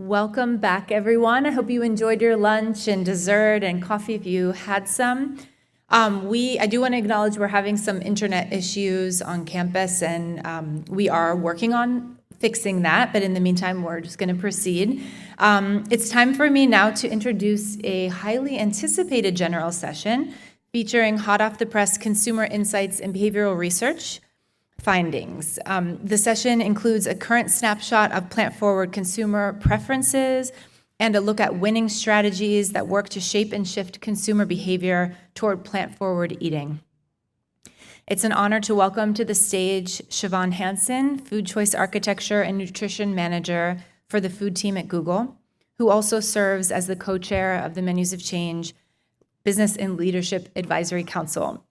Welcome back, everyone. I hope you enjoyed your lunch and dessert and coffee if you had some. I do want to acknowledge we're having some internet issues on campus, and we are working on fixing that. But in the meantime, we're just going to proceed. It's time for me now to introduce a highly anticipated general session featuring hot-off-the-press consumer insights and behavioral research findings. The session includes a current snapshot of plant-forward consumer preferences and a look at winning strategies that work to shape and shift consumer behavior toward plant-forward eating. It's an honor to welcome to the stage Siobhan Hansen, Food Choice Architecture and Nutrition Manager for the food team at Google, who also serves as the co-chair of the Menus of Change Business and Leadership Advisory Council.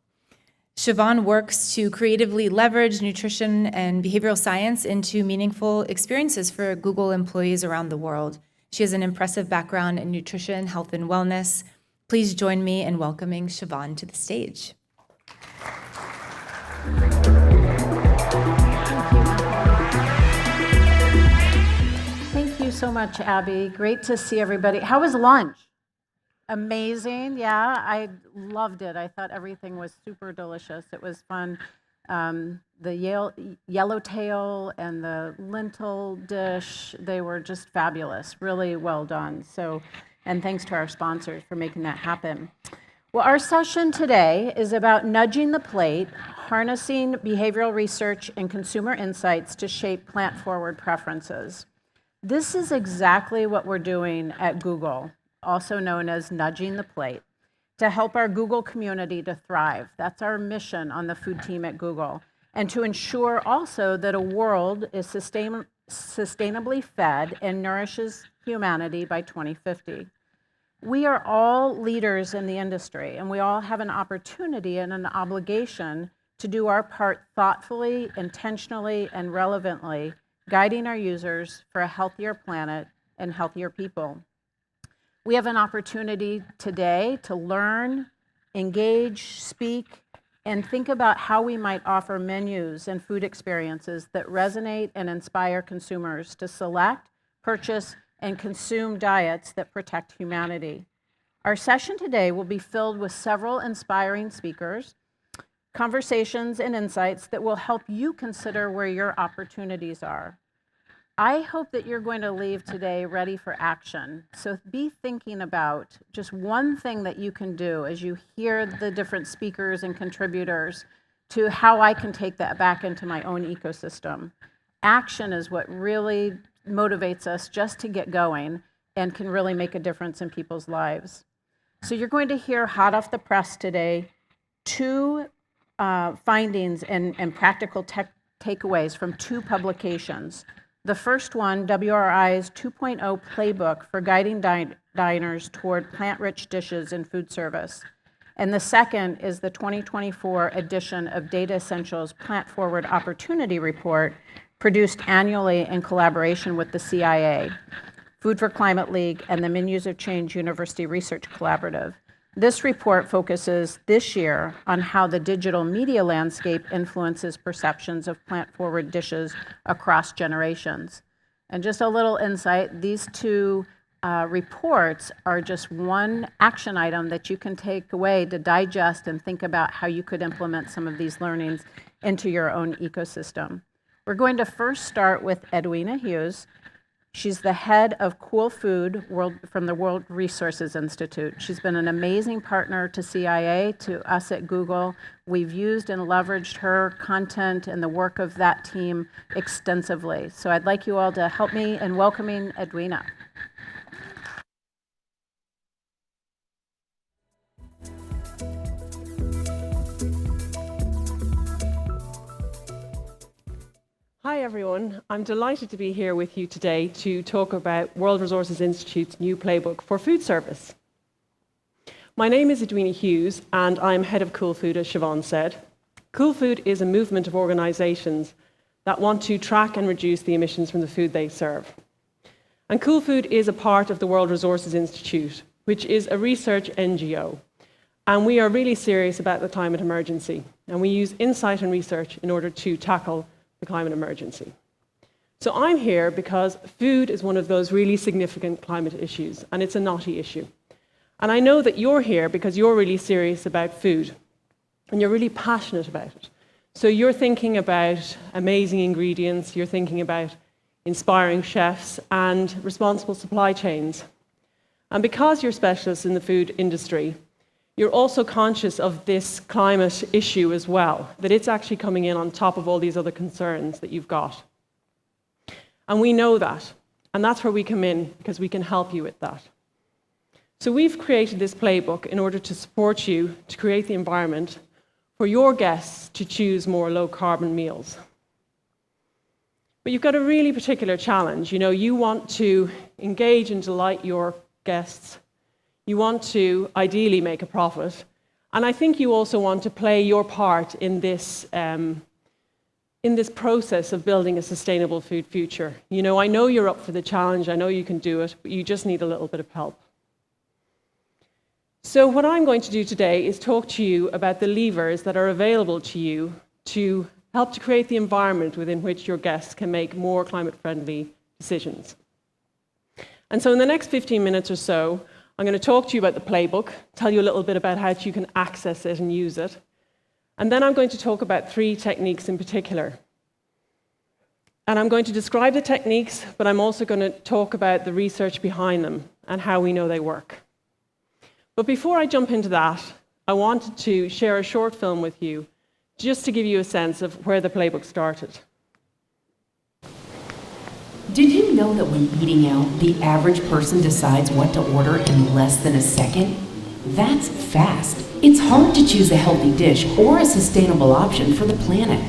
Siobhan works to creatively leverage nutrition and behavioral science into meaningful experiences for Google employees around the world. She has an impressive background in nutrition, health, and wellness. Please join me in welcoming Siobhan to the stage. Thank you so much, Abby. Great to see everybody. How was lunch? Amazing, yeah, I loved it. I thought everything was super delicious. It was fun. The yellowtail and the lentil dish, they were just fabulous, really well done. And thanks to our sponsors for making that happen. Well, our session today is about nudging the plate, harnessing behavioral research and consumer insights to shape plant-forward preferences. This is exactly what we're doing at Google, also known as nudging the plate, to help our Google community to thrive. That's our mission on the food team at Google, and to ensure also that a world is sustainably fed and nourishes humanity by 2050. We are all leaders in the industry, and we all have an opportunity and an obligation to do our part thoughtfully, intentionally, and relevantly, guiding our users for a healthier planet and healthier people. We have an opportunity today to learn, engage, speak, and think about how we might offer menus and food experiences that resonate and inspire consumers to select, purchase, and consume diets that protect humanity. Our session today will be filled with several inspiring speakers, conversations, and insights that will help you consider where your opportunities are. I hope that you're going to leave today ready for action. So be thinking about just one thing that you can do as you hear the different speakers and contributors to how I can take that back into my own ecosystem. Action is what really motivates us just to get going and can really make a difference in people's lives. So you're going to hear hot off the press today, two findings and practical takeaways from two publications. The first one, WRI's 2.0 Playbook for guiding diners toward plant-rich dishes in food service. And the second is the 2024 edition of Datassential's Plant-Forward Opportunity Report, produced annually in collaboration with the CIA, Food for Climate League, and the Menus of Change University Research Collaborative. This report focuses this year on how the digital media landscape influences perceptions of plant-forward dishes across generations. And just a little insight, these two reports are just one action item that you can take away to digest and think about how you could implement some of these learnings into your own ecosystem. We're going to first start with Edwina Hughes. She's the head of Cool Food from the World Resources Institute. She's been an amazing partner to CIA, to us at Google. We've used and leveraged her content and the work of that team extensively. So I'd like you all to help me in welcoming Edwina. Hi everyone, I'm delighted to be here with you today to talk about World Resources Institute's new playbook for food service. My name is Edwina Hughes and I'm head of Cool Food, as Siobhan said. Cool Food is a movement of organisations that want to track and reduce the emissions from the food they serve. And Cool Food is a part of the World Resources Institute, which is a research NGO. And we are really serious about the climate emergency. And we use insight and research in order to tackle the climate emergency. So I'm here because food is one of those really significant climate issues, and it's a knotty issue. And I know that you're here because you're really serious about food, and you're really passionate about it. So you're thinking about amazing ingredients, you're thinking about inspiring chefs and responsible supply chains. And because you're specialists in the food industry, you're also conscious of this climate issue as well, that it's actually coming in on top of all these other concerns that you've got. And we know that, and that's where we come in, because we can help you with that. So we've created this playbook in order to support you to create the environment for your guests to choose more low-carbon meals. But you've got a really particular challenge. You want to engage and delight your guests. You want to ideally make a profit. And I think you also want to play your part in this process of building a sustainable food future. I know you're up for the challenge. I know you can do it, but you just need a little bit of help. So what I'm going to do today is talk to you about the levers that are available to you to help to create the environment within which your guests can make more climate-friendly decisions. And so in the next 15 minutes or so, I'm going to talk to you about the playbook, tell you a little bit about how you can access it and use it. And then I'm going to talk about 3 techniques in particular. And I'm going to describe the techniques, but I'm also going to talk about the research behind them and how we know they work. But before I jump into that, I wanted to share a short film with you, just to give you a sense of where the playbook started. Did you know that when eating out, the average person decides what to order in less than a second? That's fast. It's hard to choose a healthy dish or a sustainable option for the planet.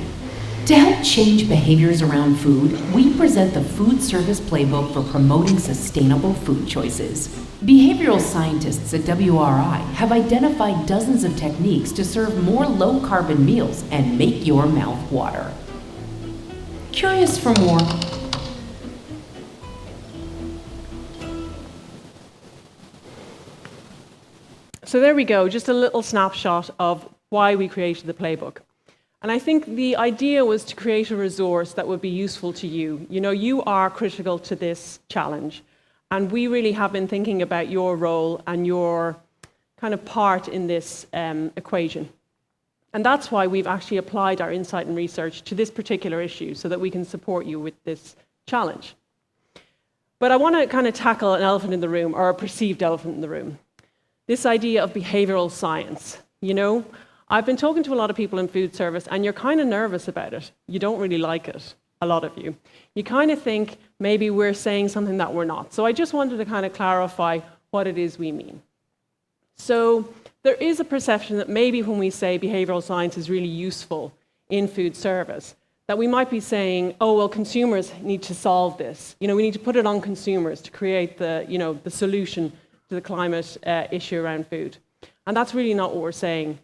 To help change behaviors around food, we present the Food Service Playbook for promoting sustainable food choices. Behavioral scientists at WRI have identified dozens of techniques to serve more low-carbon meals and make your mouth water. Curious for more? So there we go, just a little snapshot of why we created the playbook. And I think the idea was to create a resource that would be useful to you. You are critical to this challenge. And we really have been thinking about your role and your kind of part in this equation. And that's why we've actually applied our insight and research to this particular issue so that we can support you with this challenge. But I want to kind of tackle an elephant in the room, or a perceived elephant in the room. This idea of behavioral science. I've been talking to a lot of people in food service, and you're kind of nervous about it. You don't really like it, a lot of you. You kind of think maybe we're saying something that we're not. So I just wanted to kind of clarify what it is we mean. So there is a perception that maybe when we say behavioral science is really useful in food service, that we might be saying, oh, well, consumers need to solve this. We need to put it on consumers to create the solution to the climate issue around food. And that's really not what we're saying.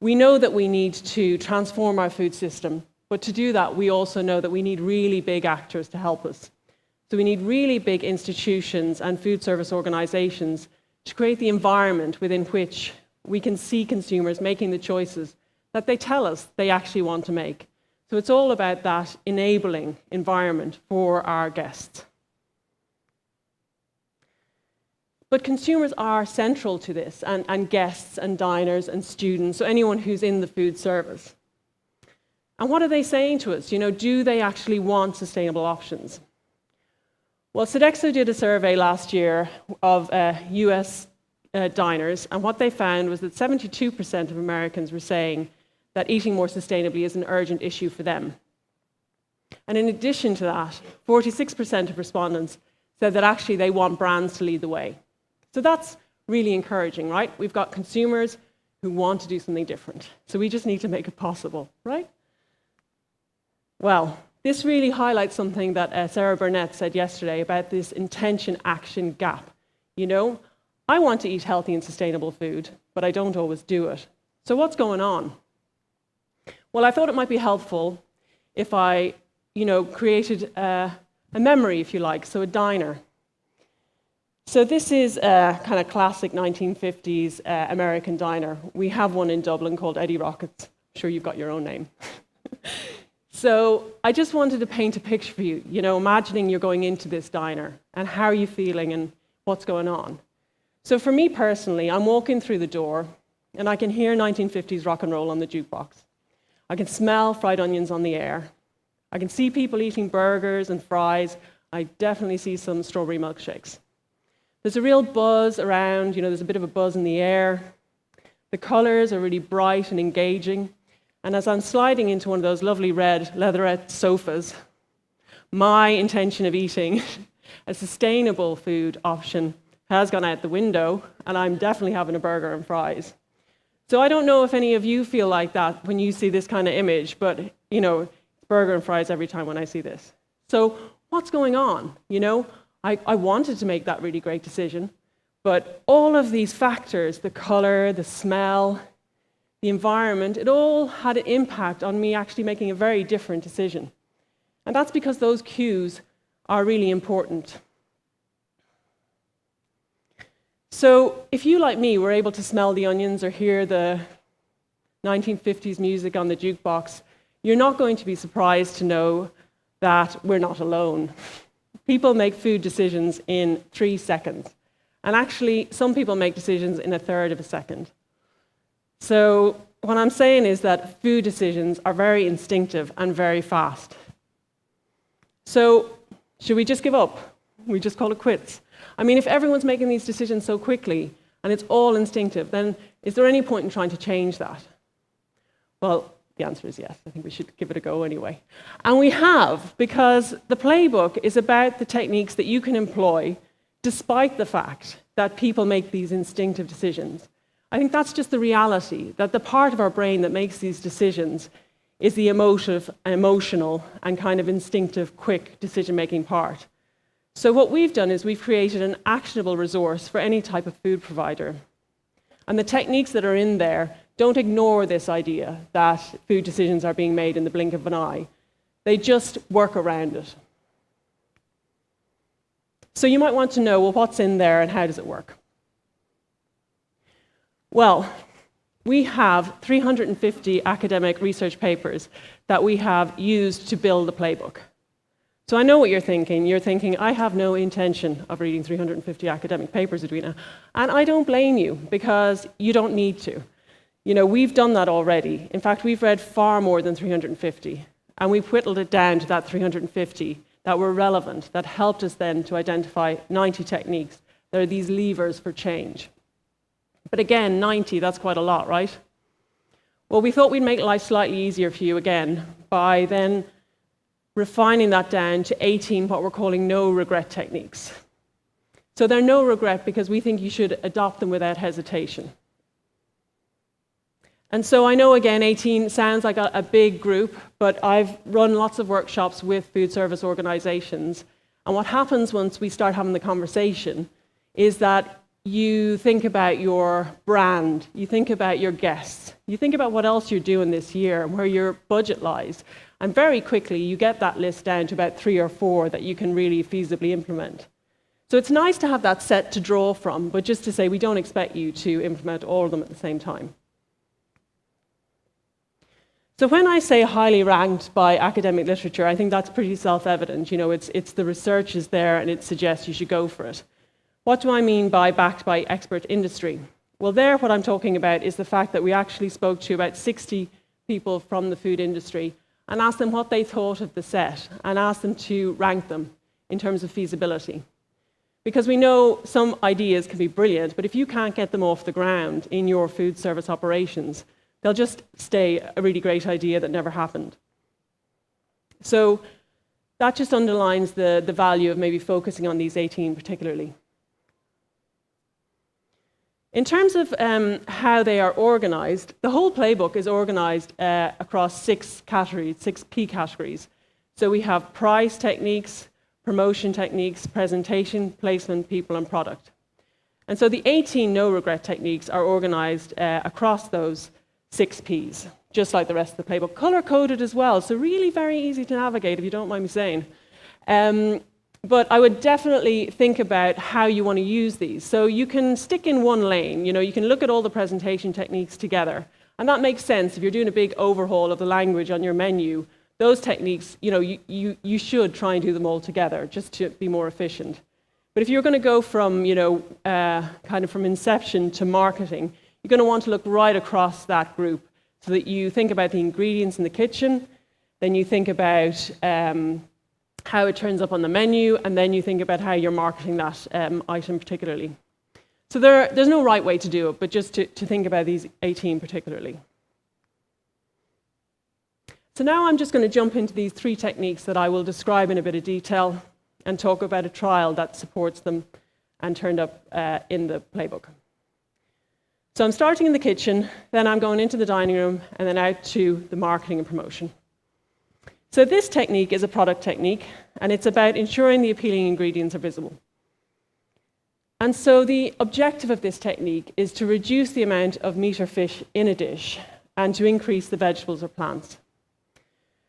We know that we need to transform our food system, but to do that, we also know that we need really big actors to help us. So we need really big institutions and food service organizations to create the environment within which we can see consumers making the choices that they tell us they actually want to make. So it's all about that enabling environment for our guests. But consumers are central to this, and guests and diners and students, so anyone who's in the food service. And what are they saying to us? Do they actually want sustainable options? Well, Sodexo did a survey last year of US diners, and what they found was that 72% of Americans were saying that eating more sustainably is an urgent issue for them. And in addition to that, 46% of respondents said that actually they want brands to lead the way. So that's really encouraging, right? We've got consumers who want to do something different. So we just need to make it possible, right? Well, this really highlights something that Sarah Burnett said yesterday about this intention-action gap. I want to eat healthy and sustainable food, but I don't always do it. So what's going on? Well, I thought it might be helpful if I, created a memory, if you like, so a diner. So this is a kind of classic 1950s American diner. We have one in Dublin called Eddie Rockets. I'm sure you've got your own name. So I just wanted to paint a picture for you, imagining you're going into this diner and how are you feeling and what's going on. So for me personally, I'm walking through the door and I can hear 1950s rock and roll on the jukebox. I can smell fried onions on the air. I can see people eating burgers and fries. I definitely see some strawberry milkshakes. There's a real buzz around, there's a bit of a buzz in the air. The colors are really bright and engaging. And as I'm sliding into one of those lovely red leatherette sofas, my intention of eating a sustainable food option has gone out the window, and I'm definitely having a burger and fries. So I don't know if any of you feel like that when you see this kind of image, but, burger and fries every time when I see this. So what's going on? I wanted to make that really great decision, but all of these factors, the color, the smell, the environment, it all had an impact on me actually making a very different decision. And that's because those cues are really important. So if you, like me, were able to smell the onions or hear the 1950s music on the jukebox, you're not going to be surprised to know that we're not alone. People make food decisions in 3 seconds. And actually, some people make decisions in 1/3 of a second. So what I'm saying is that food decisions are very instinctive and very fast. So should we just give up? We just call it quits? I mean, if everyone's making these decisions so quickly and it's all instinctive, then is there any point in trying to change that? Well, the answer is yes. I think we should give it a go anyway. And we have, because the playbook is about the techniques that you can employ despite the fact that people make these instinctive decisions. I think that's just the reality, that the part of our brain that makes these decisions is the emotional, and kind of instinctive, quick decision-making part. So what we've done is we've created an actionable resource for any type of food provider. And the techniques that are in there don't ignore this idea that food decisions are being made in the blink of an eye. They just work around it. So you might want to know, well, what's in there and how does it work? Well, we have 350 academic research papers that we have used to build the playbook. So I know what you're thinking. You're thinking, I have no intention of reading 350 academic papers, Edwina. And I don't blame you, because you don't need to. We've done that already. In fact, we've read far more than 350. And we've whittled it down to that 350 that were relevant, that helped us then to identify 90 techniques. There are these levers for change. But again, 90, that's quite a lot, right? Well, we thought we'd make life slightly easier for you again by then refining that down to 18 what we're calling no-regret techniques. So they're no regret because we think you should adopt them without hesitation. And so I know, again, 18 sounds like a big group, but I've run lots of workshops with food service organizations. And what happens once we start having the conversation is that you think about your brand, you think about your guests, you think about what else you're doing this year and where your budget lies. And very quickly, you get that list down to about 3 or 4 that you can really feasibly implement. So it's nice to have that set to draw from, but just to say we don't expect you to implement all of them at the same time. So when I say highly ranked by academic literature, I think that's pretty self-evident. It's the research is there and it suggests you should go for it. What do I mean by backed by expert industry? Well, what I'm talking about is the fact that we actually spoke to about 60 people from the food industry and asked them what they thought of the set and asked them to rank them in terms of feasibility. Because we know some ideas can be brilliant, but if you can't get them off the ground in your food service operations, they'll just stay a really great idea that never happened. So that just underlines the value of maybe focusing on these 18 particularly. In terms of how they are organized, the whole playbook is organized across 6 categories, 6 P categories. So we have price techniques, promotion techniques, presentation, placement, people, and product. And so the 18 no-regret techniques are organized across those 6 Ps, just like the rest of the playbook. Color-coded as well, so really very easy to navigate, if you don't mind me saying. But I would definitely think about how you want to use these. So you can stick in one lane. You can look at all the presentation techniques together. And that makes sense. If you're doing a big overhaul of the language on your menu, those techniques, you should try and do them all together just to be more efficient. But if you're going to go from, kind of from inception to marketing, you're going to want to look right across that group so that you think about the ingredients in the kitchen, then you think about how it turns up on the menu, and then you think about how you're marketing that item particularly. So there's no right way to do it, but just to think about these 18 particularly. So now I'm just going to jump into these 3 techniques that I will describe in a bit of detail and talk about a trial that supports them and turned up in the playbook. So I'm starting in the kitchen, then I'm going into the dining room, and then out to the marketing and promotion. So this technique is a product technique, and it's about ensuring the appealing ingredients are visible. And so the objective of this technique is to reduce the amount of meat or fish in a dish and to increase the vegetables or plants.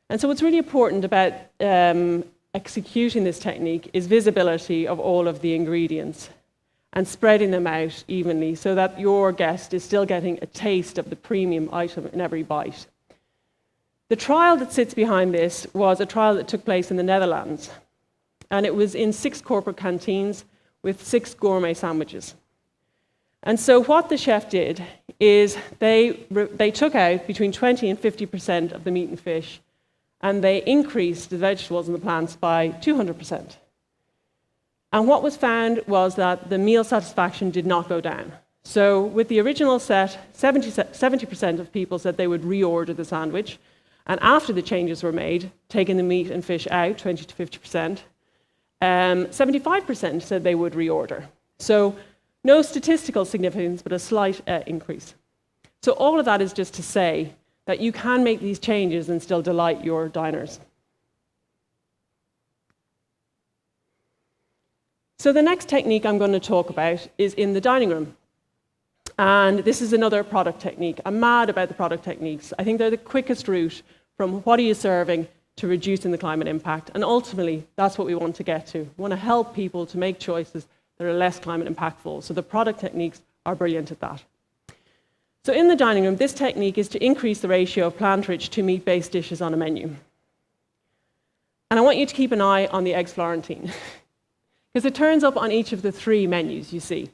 And so what's really important about executing this technique is visibility of all of the ingredients and spreading them out evenly so that your guest is still getting a taste of the premium item in every bite. The trial that sits behind this was a trial that took place in the Netherlands, and it was in 6 corporate canteens with 6 gourmet sandwiches. And so what the chef did is they took out between 20 and 50% of the meat and fish, and they increased the vegetables and the plants by 200%. And what was found was that the meal satisfaction did not go down. So with the original set, 70% of people said they would reorder the sandwich, and after the changes were made, taking the meat and fish out, 20 to 50%, 75% said they would reorder. So no statistical significance, but a slight increase. So all of that is just to say that you can make these changes and still delight your diners. So the next technique I'm going to talk about is in the dining room. And this is another product technique. I'm mad about the product techniques. I think they're the quickest route from what are you serving to reducing the climate impact. And ultimately, that's what we want to get to. We want to help people to make choices that are less climate impactful. So the product techniques are brilliant at that. So in the dining room, this technique is to increase the ratio of plant-rich to meat-based dishes on a menu. And I want you to keep an eye on the eggs Florentine, because it turns up on each of the 3 menus you see.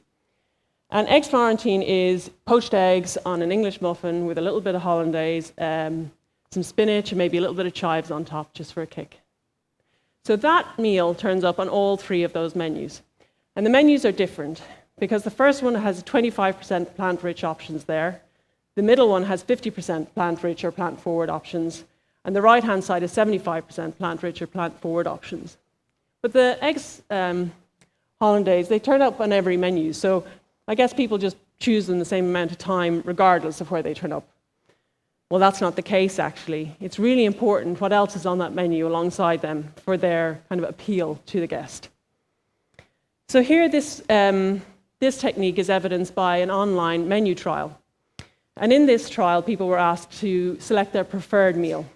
And eggs Florentine is poached eggs on an English muffin with a little bit of hollandaise, some spinach, and maybe a little bit of chives on top, just for a kick. So that meal turns up on all 3 of those menus. And the menus are different, because the first one has 25% plant-rich options there. The middle one has 50% plant-rich or plant-forward options. And the right-hand side is 75% plant-rich or plant-forward options. But the eggs hollandaise, they turn up on every menu. So I guess people just choose them the same amount of time, regardless of where they turn up. Well, that's not the case, actually. It's really important what else is on that menu alongside them for their kind of appeal to the guest. So here, this technique is evidenced by an online menu trial. And in this trial, people were asked to select their preferred meal.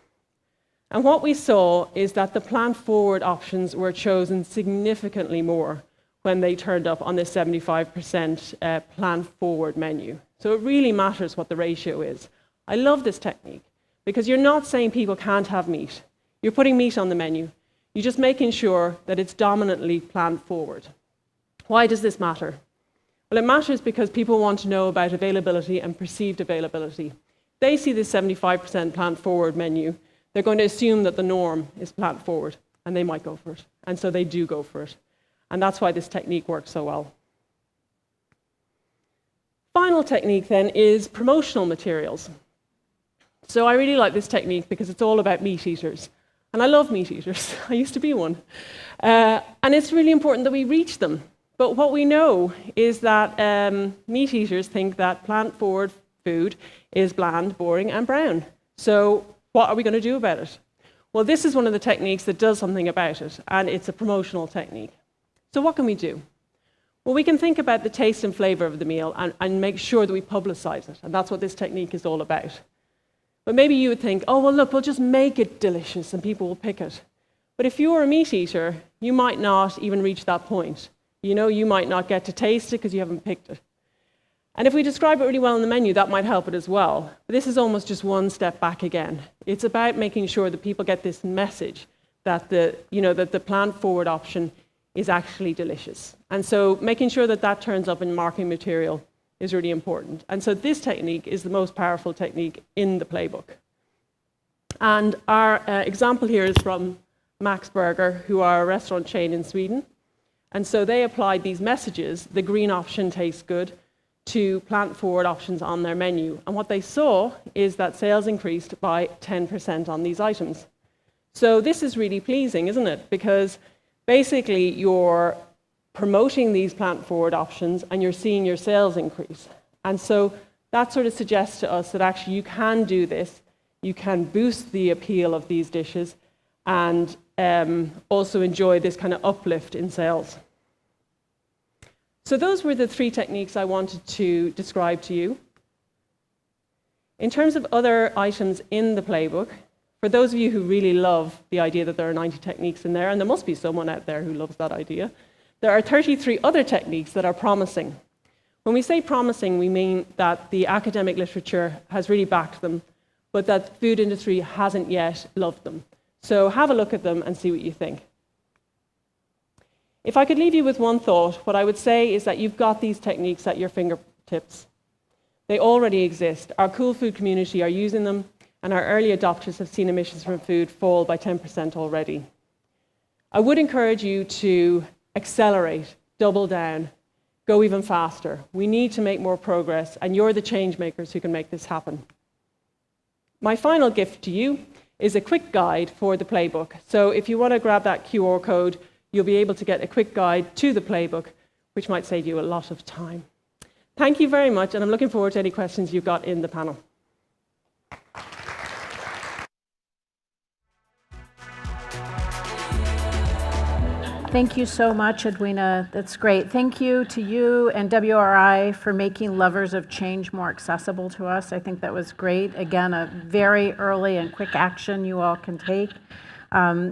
And what we saw is that the plant-forward options were chosen significantly more when they turned up on this 75% plant-forward menu. So it really matters what the ratio is. I love this technique because you're not saying people can't have meat. You're putting meat on the menu. You're just making sure that it's dominantly plant-forward. Why does this matter? Well, it matters because people want to know about availability and perceived availability. They see this 75% plant-forward menu. They're going to assume that the norm is plant-forward, and they might go for it. And so they do go for it. And that's why this technique works so well. Final technique, then, is promotional materials. So I really like this technique because it's all about meat eaters. And I love meat eaters. I used to be one. And it's really important that we reach them. But what we know is that meat eaters think that plant-forward food is bland, boring, and brown. So what are we going to do about it? Well, this is one of the techniques that does something about it, and it's a promotional technique. So what can we do? Well, we can think about the taste and flavor of the meal and make sure that we publicize it, and that's what this technique is all about. But maybe you would think, oh, well, look, we'll just make it delicious and people will pick it. But if you're a meat eater, you might not even reach that point. You know, you might not get to taste it because you haven't picked it. And if we describe it really well in the menu, that might help it as well. But this is almost just one step back again. It's about making sure that people get this message that the plant-forward option is actually delicious. And so making sure that that turns up in marketing material is really important. And so this technique is the most powerful technique in the playbook. And our example here is from Max Burger, who are a restaurant chain in Sweden. And so they applied these messages, the green option tastes good, to plant-forward options on their menu. And what they saw is that sales increased by 10% on these items. So this is really pleasing, isn't it? Because basically you're promoting these plant-forward options and you're seeing your sales increase. And so that sort of suggests to us that actually you can do this, you can boost the appeal of these dishes and also enjoy this kind of uplift in sales. So those were the 3 techniques I wanted to describe to you. In terms of other items in the playbook, for those of you who really love the idea that there are 90 techniques in there, and there must be someone out there who loves that idea, there are 33 other techniques that are promising. When we say promising, we mean that the academic literature has really backed them, but that the food industry hasn't yet loved them. So have a look at them and see what you think. If I could leave you with one thought, what I would say is that you've got these techniques at your fingertips. They already exist. Our Cool Food community are using them, and our early adopters have seen emissions from food fall by 10% already. I would encourage you to accelerate, double down, go even faster. We need to make more progress, and you're the change makers who can make this happen. My final gift to you is a quick guide for the playbook. So if you want to grab that QR code, you'll be able to get a quick guide to the playbook, which might save you a lot of time. Thank you very much, and I'm looking forward to any questions you've got in the panel. Thank you so much, Edwina. That's great. Thank you to you and WRI for making Lovers of Change more accessible to us. I think that was great. Again, a very early and quick action you all can take,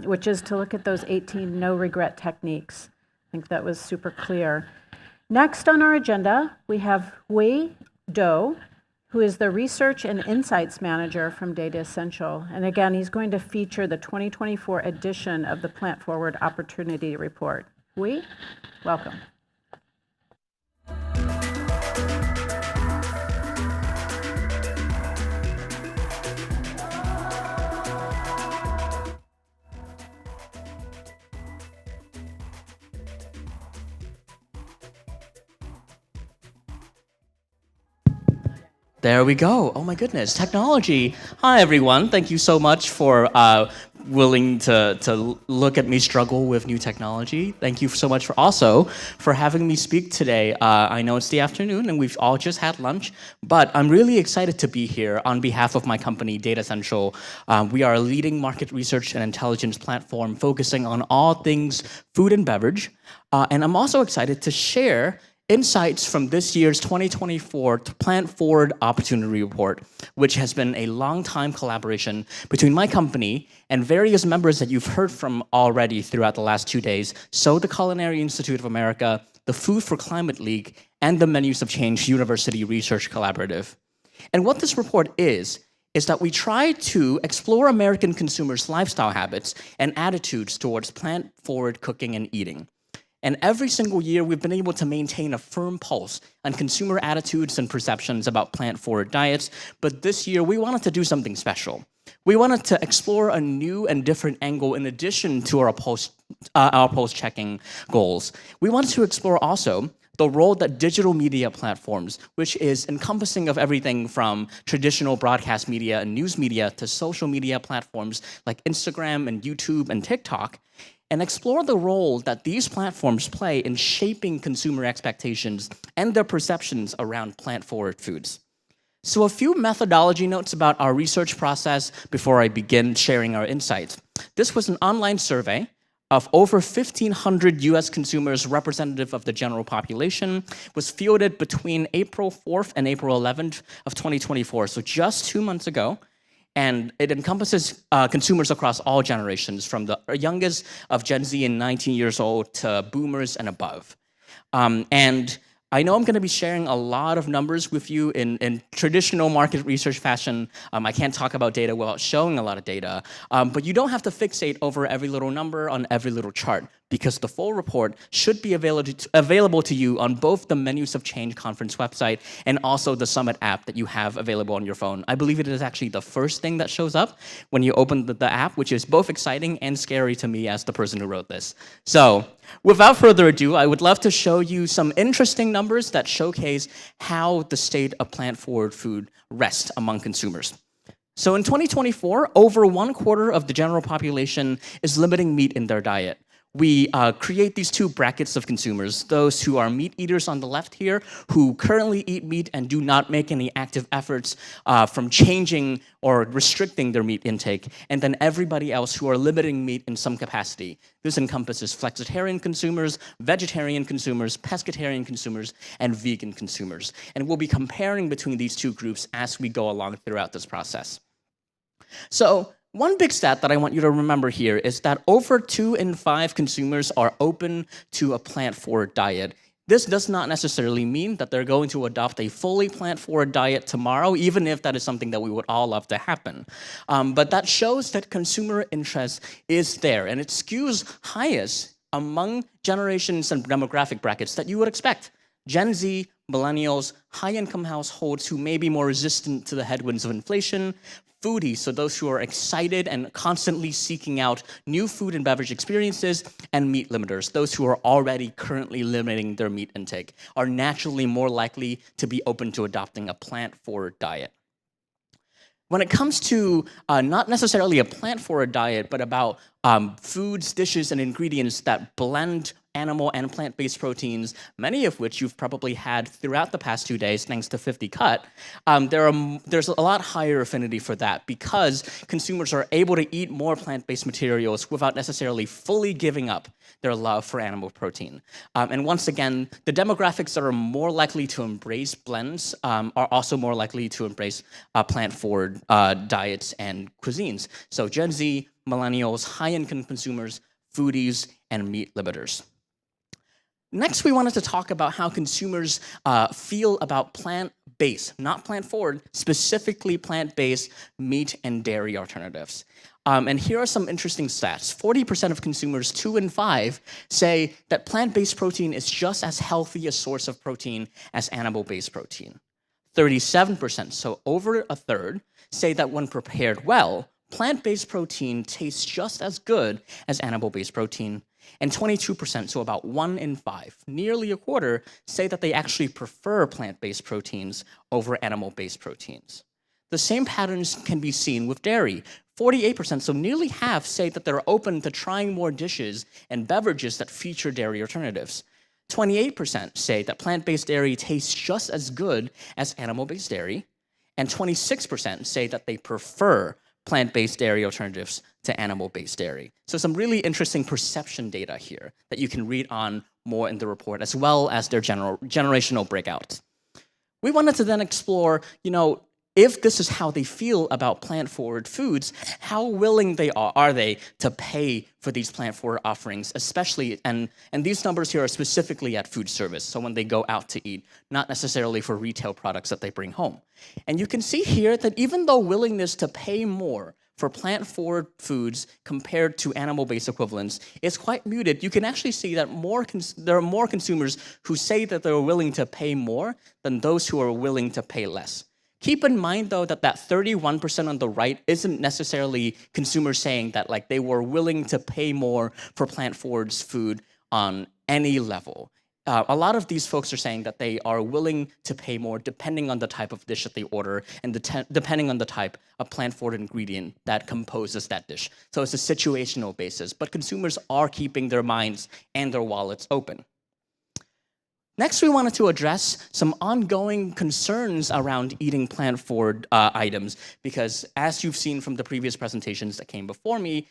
which is to look at those 18 no-regret techniques. I think that was super clear. Next on our agenda, we have Hui Do, who is the Research and Insights Manager from Datassential. And again, he's going to feature the 2024 edition of the Plant Forward Opportunity Report. Hui, welcome. There we go. Oh my goodness, technology. Hi everyone. Thank you so much for willing to look at me struggle with new technology. Thank you so much for having me speak today. I know it's the afternoon and we've all just had lunch, but I'm really excited to be here on behalf of my company, Datassential. We are a leading market research and intelligence platform focusing on all things food and beverage. And I'm also excited to share insights from this year's 2024 Plant Forward Opportunity Report, which has been a long-time collaboration between my company and various members that you've heard from already throughout the last 2 days, so the Culinary Institute of America, the Food for Climate League, and the Menus of Change University Research Collaborative. And what this report is that we try to explore American consumers' lifestyle habits and attitudes towards plant-forward cooking and eating. And every single year, we've been able to maintain a firm pulse on consumer attitudes and perceptions about plant-forward diets. But this year, we wanted to do something special. We wanted to explore a new and different angle in addition to our post-checking goals. We wanted to explore also the role that digital media platforms, which is encompassing of everything from traditional broadcast media and news media to social media platforms like Instagram and YouTube and TikTok, and explore the role that these platforms play in shaping consumer expectations and their perceptions around plant-forward foods. So a few methodology notes about our research process before I begin sharing our insights. This was an online survey of over 1,500 US consumers representative of the general population, was fielded between April 4th and April 11th of 2024, so just 2 months ago. And it encompasses consumers across all generations, from the youngest of Gen Z and 19 years old to boomers and above. And I know I'm going to be sharing a lot of numbers with you in traditional market research fashion. I can't talk about data without showing a lot of data, but you don't have to fixate over every little number on every little chart, because the full report should be available to you on both the Menus of Change conference website and also the Summit app that you have available on your phone. I believe it is actually the first thing that shows up when you open the app, which is both exciting and scary to me as the person who wrote this. So, without further ado, I would love to show you some interesting numbers that showcase how the state of plant-forward food rests among consumers. So in 2024, over 1/4 of the general population is limiting meat in their diet. We create these two brackets of consumers, those who are meat eaters on the left here, who currently eat meat and do not make any active efforts from changing or restricting their meat intake, and then everybody else who are limiting meat in some capacity. This encompasses flexitarian consumers, vegetarian consumers, pescatarian consumers, and vegan consumers. And we'll be comparing between these two groups as we go along throughout this process. So, one big stat that I want you to remember here is that over 2 in 5 consumers are open to a plant-forward diet. This does not necessarily mean that they're going to adopt a fully plant-forward diet tomorrow, even if that is something that we would all love to happen. But that shows that consumer interest is there, and it skews highest among generations and demographic brackets that you would expect. Gen Z, millennials, high-income households who may be more resistant to the headwinds of inflation, foodies, so those who are excited and constantly seeking out new food and beverage experiences, and meat limiters, those who are already currently limiting their meat intake, are naturally more likely to be open to adopting a plant-forward diet. When it comes to not necessarily a plant-forward diet, but about foods, dishes, and ingredients that blend animal and plant-based proteins, many of which you've probably had throughout the past 2 days thanks to 50 Cut, there's a lot higher affinity for that because consumers are able to eat more plant-based materials without necessarily fully giving up their love for animal protein. And once again, the demographics that are more likely to embrace blends are also more likely to embrace plant-forward diets and cuisines. So Gen Z, millennials, high-income consumers, foodies, and meat limiters. Next, we wanted to talk about how consumers feel about plant-based, not plant-forward, specifically plant-based meat and dairy alternatives. And here are some interesting stats. 40% of consumers, 2 in 5, say that plant-based protein is just as healthy a source of protein as animal-based protein. 37%, so over a third, say that when prepared well, plant-based protein tastes just as good as animal-based protein. And 22%, so about 1 in 5, nearly a quarter, say that they actually prefer plant-based proteins over animal-based proteins. The same patterns can be seen with dairy. 48%, so nearly half, say that they're open to trying more dishes and beverages that feature dairy alternatives. 28% say that plant-based dairy tastes just as good as animal-based dairy. And 26% say that they prefer plant-based dairy alternatives to animal-based dairy. So some really interesting perception data here that you can read on more in the report, as well as their generational breakouts. We wanted to then explore, if this is how they feel about plant-forward foods, how willing are they to pay for these plant-forward offerings, especially, and these numbers here are specifically at food service, so when they go out to eat, not necessarily for retail products that they bring home. And you can see here that even though willingness to pay more for plant-forward foods compared to animal-based equivalents is quite muted, you can actually see that there are more consumers who say that they're willing to pay more than those who are willing to pay less. Keep in mind, though, that 31% on the right isn't necessarily consumers saying that they were willing to pay more for plant-forward food on any level. A lot of these folks are saying that they are willing to pay more depending on the type of dish that they order and depending on the type of plant-forward ingredient that composes that dish. So it's a situational basis, but consumers are keeping their minds and their wallets open. Next, we wanted to address some ongoing concerns around eating plant-forward items, because as you've seen from the previous presentations that came before me,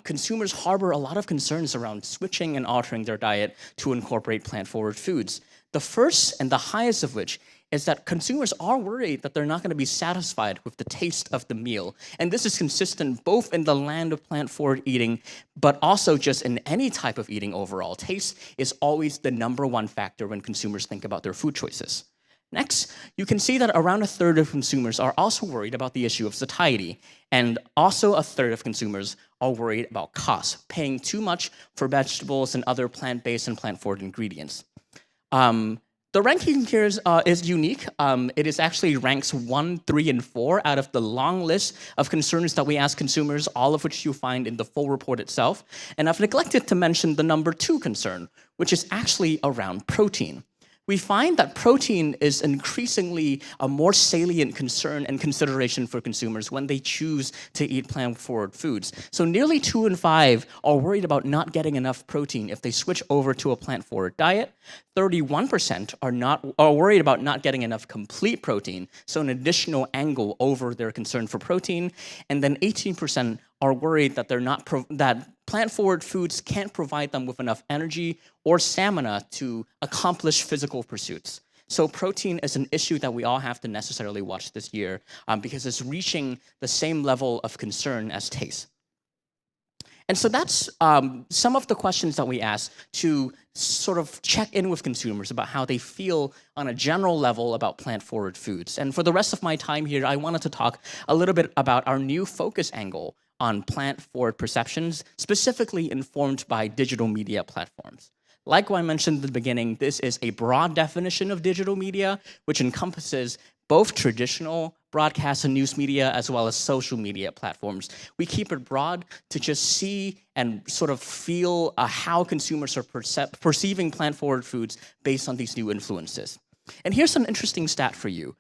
consumers harbor a lot of concerns around switching and altering their diet to incorporate plant-forward foods. The first and the highest of which is that consumers are worried that they're not going to be satisfied with the taste of the meal. And this is consistent both in the land of plant-forward eating, but also just in any type of eating overall. Taste is always the #1 factor when consumers think about their food choices. Next, you can see that around a third of consumers are also worried about the issue of satiety, and also a third of consumers are worried about cost, paying too much for vegetables and other plant-based and plant-forward ingredients. The ranking here is unique. It is actually ranks 1, 3, and 4 out of the long list of concerns that we ask consumers, all of which you find in the full report itself. And I've neglected to mention the #2 concern, which is actually around protein. We find that protein is increasingly a more salient concern and consideration for consumers when they choose to eat plant-forward foods. So nearly 2 in 5 are worried about not getting enough protein if they switch over to a plant-forward diet. 31% are worried about not getting enough complete protein, so an additional angle over their concern for protein. And then 18% are worried that that plant-forward foods can't provide them with enough energy or stamina to accomplish physical pursuits. So protein is an issue that we all have to necessarily watch this year because it's reaching the same level of concern as taste. And so that's some of the questions that we ask to sort of check in with consumers about how they feel on a general level about plant-forward foods. And for the rest of my time here, I wanted to talk a little bit about our new focus angle on plant-forward perceptions, specifically informed by digital media platforms. Like I mentioned at the beginning, this is a broad definition of digital media, which encompasses both traditional broadcast and news media as well as social media platforms. We keep it broad to just see and sort of feel how consumers are perceiving plant-forward foods based on these new influences. And here's an interesting stat for you.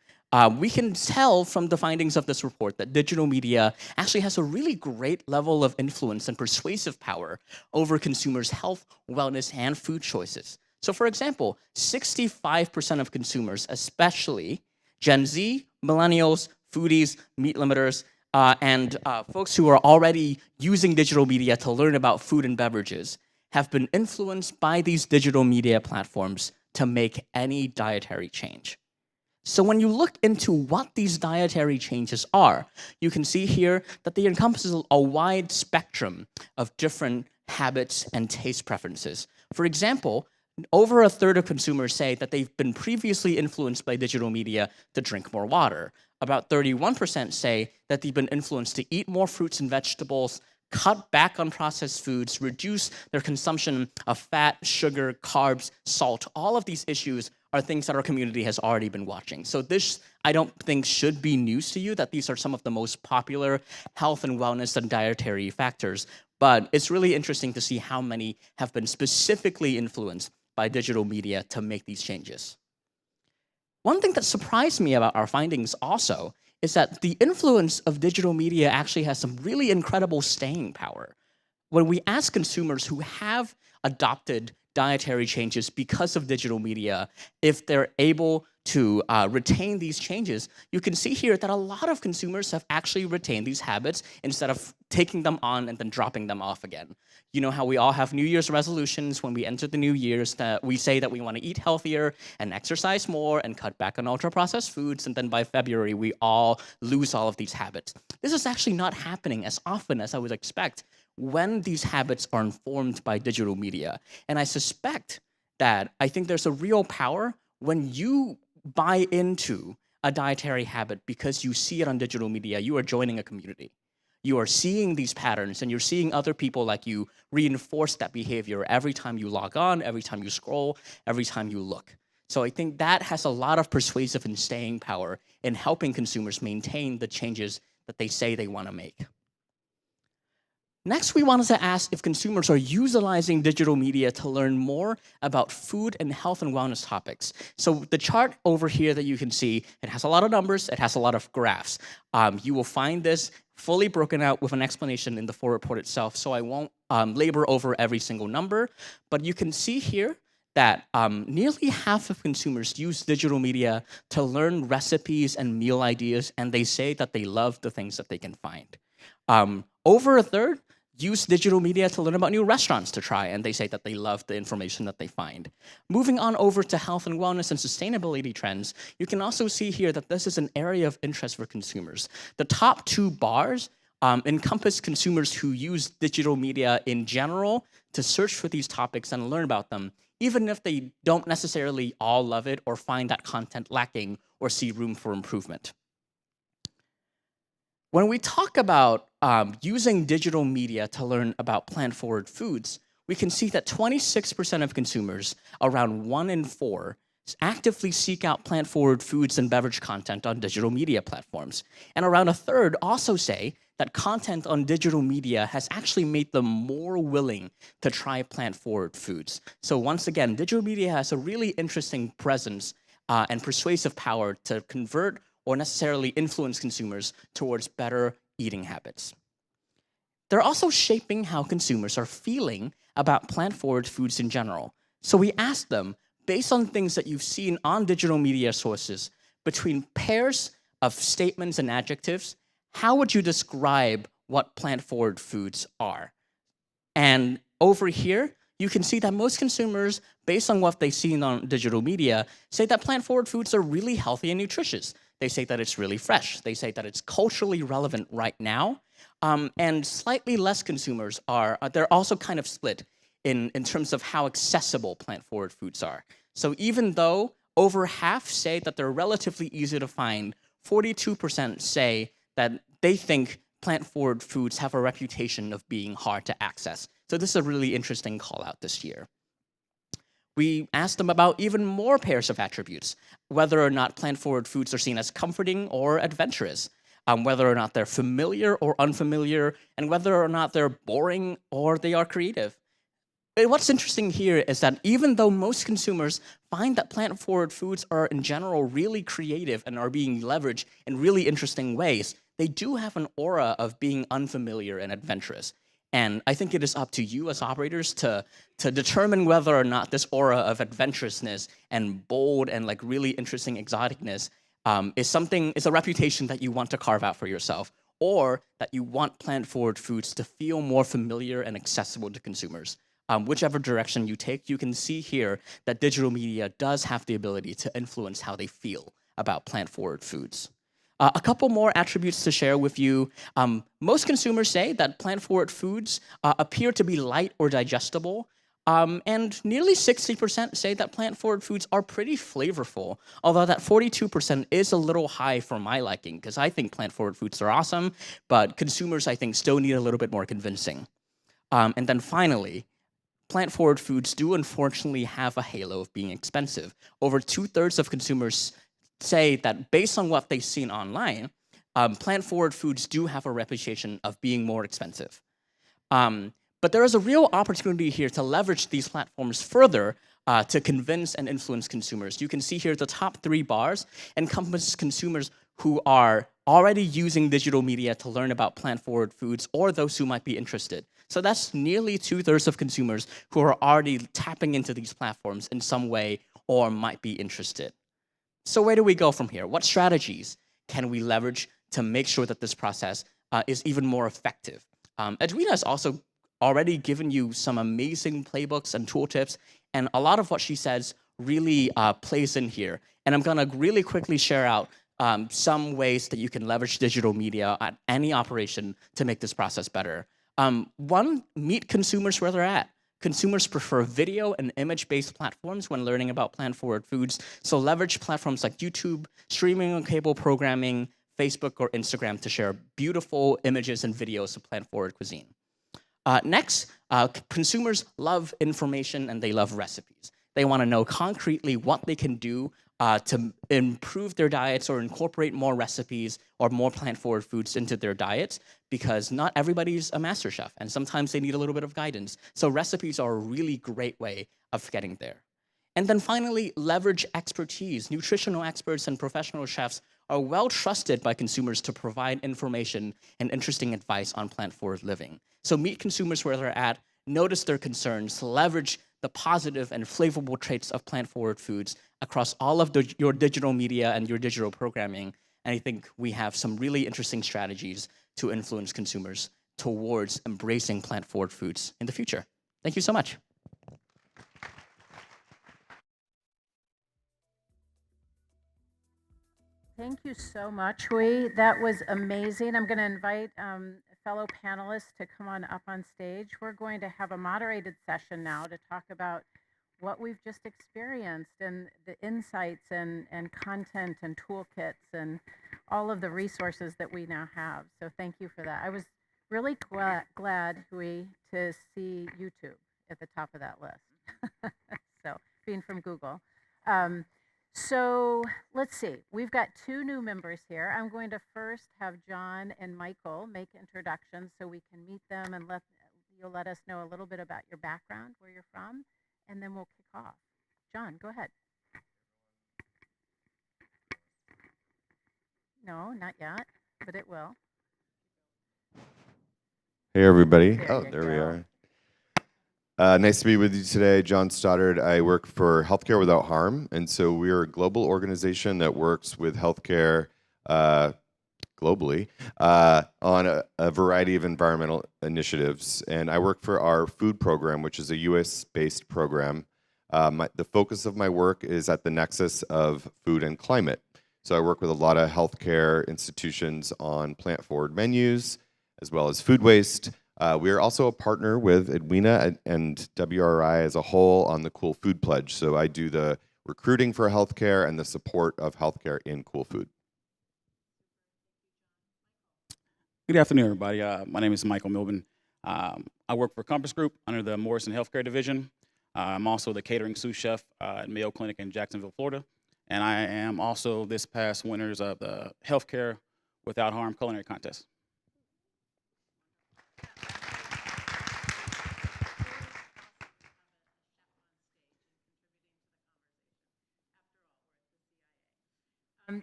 We can tell from the findings of this report that digital media actually has a really great level of influence and persuasive power over consumers' health, wellness, and food choices. So for example, 65% of consumers, especially Gen Z, millennials, foodies, meat limiters, and folks who are already using digital media to learn about food and beverages, have been influenced by these digital media platforms to make any dietary change. So when you look into what these dietary changes are, you can see here that they encompass a wide spectrum of different habits and taste preferences. For example, over a third of consumers say that they've been previously influenced by digital media to drink more water. About 31% say that they've been influenced to eat more fruits and vegetables, cut back on processed foods, reduce their consumption of fat, sugar, carbs, salt. All of these issues are things that our community has already been watching. So this, I don't think, should be news to you, that these are some of the most popular health and wellness and dietary factors. But it's really interesting to see how many have been specifically influenced by digital media to make these changes. One thing that surprised me about our findings also is that the influence of digital media actually has some really incredible staying power. When we ask consumers who have adopted dietary changes because of digital media, if they're able to retain these changes, you can see here that a lot of consumers have actually retained these habits instead of taking them on and then dropping them off again. You know how we all have New Year's resolutions when we enter the New Year's, that we say that we want to eat healthier and exercise more and cut back on ultra-processed foods, and then by February, we all lose all of these habits. This is actually not happening as often as I would expect when these habits are informed by digital media. And I suspect that I think there's a real power when you buy into a dietary habit because you see it on digital media. You are joining a community. You are seeing these patterns, and you're seeing other people like you reinforce that behavior every time you log on, every time you scroll, every time you look. So I think that has a lot of persuasive and staying power in helping consumers maintain the changes that they say they want to make. Next, we wanted to ask if consumers are utilizing digital media to learn more about food and health and wellness topics. So the chart over here that you can see, it has a lot of numbers, it has a lot of graphs. You will find this fully broken out with an explanation in the full report itself, so I won't labor over every single number, but you can see here that nearly half of consumers use digital media to learn recipes and meal ideas, and they say that they love the things that they can find. Over a third use digital media to learn about new restaurants to try, and they say that they love the information that they find. Moving on over to health and wellness and sustainability trends, you can also see here that this is an area of interest for consumers. The top 2 bars encompass consumers who use digital media in general to search for these topics and learn about them, even if they don't necessarily all love it or find that content lacking or see room for improvement. When we talk about using digital media to learn about plant-forward foods, we can see that 26% of consumers, around 1 in 4, actively seek out plant-forward foods and beverage content on digital media platforms. And around a third also say that content on digital media has actually made them more willing to try plant-forward foods. So once again, digital media has a really interesting presence and persuasive power to convert or necessarily influence consumers towards better eating habits. They're also shaping how consumers are feeling about plant-forward foods in general. So we asked them, based on things that you've seen on digital media sources, between pairs of statements and adjectives, how would you describe what plant-forward foods are? And over here, you can see that most consumers, based on what they've seen on digital media, say that plant-forward foods are really healthy and nutritious. They say that it's really fresh. They say that it's culturally relevant right now. And slightly less consumers they're also kind of split in terms of how accessible plant-forward foods are. So even though over half say that they're relatively easy to find, 42% say that they think plant-forward foods have a reputation of being hard to access. So this is a really interesting call out this year. We asked them about even more pairs of attributes, whether or not plant-forward foods are seen as comforting or adventurous, whether or not they're familiar or unfamiliar, and whether or not they're boring or they are creative. And what's interesting here is that even though most consumers find that plant-forward foods are in general really creative and are being leveraged in really interesting ways, they do have an aura of being unfamiliar and adventurous. And I think it is up to you as operators to determine whether or not this aura of adventurousness and bold and like really interesting exoticness is a reputation that you want to carve out for yourself, or that you want plant-forward foods to feel more familiar and accessible to consumers. Whichever direction you take, you can see here that digital media does have the ability to influence how they feel about plant-forward foods. A couple more attributes to share with you. Most consumers say that plant-forward foods appear to be light or digestible, and nearly 60% say that plant-forward foods are pretty flavorful, although that 42% is a little high for my liking, because I think plant-forward foods are awesome, but consumers, I think, still need a little bit more convincing. And then finally, plant-forward foods do unfortunately have a halo of being expensive. Over 2/3 of consumers say that based on what they've seen online, plant-forward foods do have a reputation of being more expensive. But there is a real opportunity here to leverage these platforms further to convince and influence consumers. You can see here the top 3 bars encompass consumers who are already using digital media to learn about plant-forward foods or those who might be interested. So that's nearly 2/3 of consumers who are already tapping into these platforms in some way or might be interested. So where do we go from here? What strategies can we leverage to make sure that this process is even more effective? Edwina has also already given you some amazing playbooks and tooltips, and a lot of what she says really plays in here. And I'm gonna really quickly share out some ways that you can leverage digital media at any operation to make this process better. One, meet consumers where they're at. Consumers prefer video and image-based platforms when learning about plant-forward foods, so leverage platforms like YouTube, streaming and cable programming, Facebook or Instagram to share beautiful images and videos of plant-forward cuisine. Next, consumers love information and they love recipes. They want to know concretely what they can do to improve their diets or incorporate more recipes or more plant-forward foods into their diets, because not everybody's a master chef, and sometimes they need a little bit of guidance. So recipes are a really great way of getting there. And then finally, leverage expertise. Nutritional experts and professional chefs are well trusted by consumers to provide information and interesting advice on plant-forward living. So meet consumers where they're at, notice their concerns, leverage the positive and flavorful traits of plant-forward foods across all of your digital media and your digital programming. And I think we have some really interesting strategies to influence consumers towards embracing plant-forward foods in the future. Thank you so much. Thank you so much, Hui. That was amazing. I'm going to invite fellow panelists to come on up on stage. We're going to have a moderated session now to talk about what we've just experienced and the insights and content and toolkits and all of the resources that we now have. So thank you for that. I was really glad, Hui, to see YouTube at the top of that list. So being from Google. So let's see, we've got two new members here. I'm going to first have John and Michael make introductions so we can meet them and you'll let us know a little bit about your background, where you're from, and then we'll kick off. John, go ahead. No, not yet, but it will. Hey, everybody. There Oh, you there we go. are. Nice to be with you today. John Stoddard. I work for Healthcare Without Harm, and so we're a global organization that works with healthcare globally on a variety of environmental initiatives. And I work for our food program, which is a US-based program. The focus of my work is at the nexus of food and climate. So I work with a lot of healthcare institutions on plant-forward menus, as well as food waste. We are also a partner with Edwina and WRI as a whole on the Cool Food Pledge. So I do the recruiting for healthcare and the support of healthcare in Cool Food. Good afternoon, everybody. My name is Michael Milburn. I work for Compass Group under the Morrison Healthcare Division. I'm also the catering sous chef at Mayo Clinic in Jacksonville, Florida. And I am also this past winners of the Healthcare Without Harm Culinary Contest.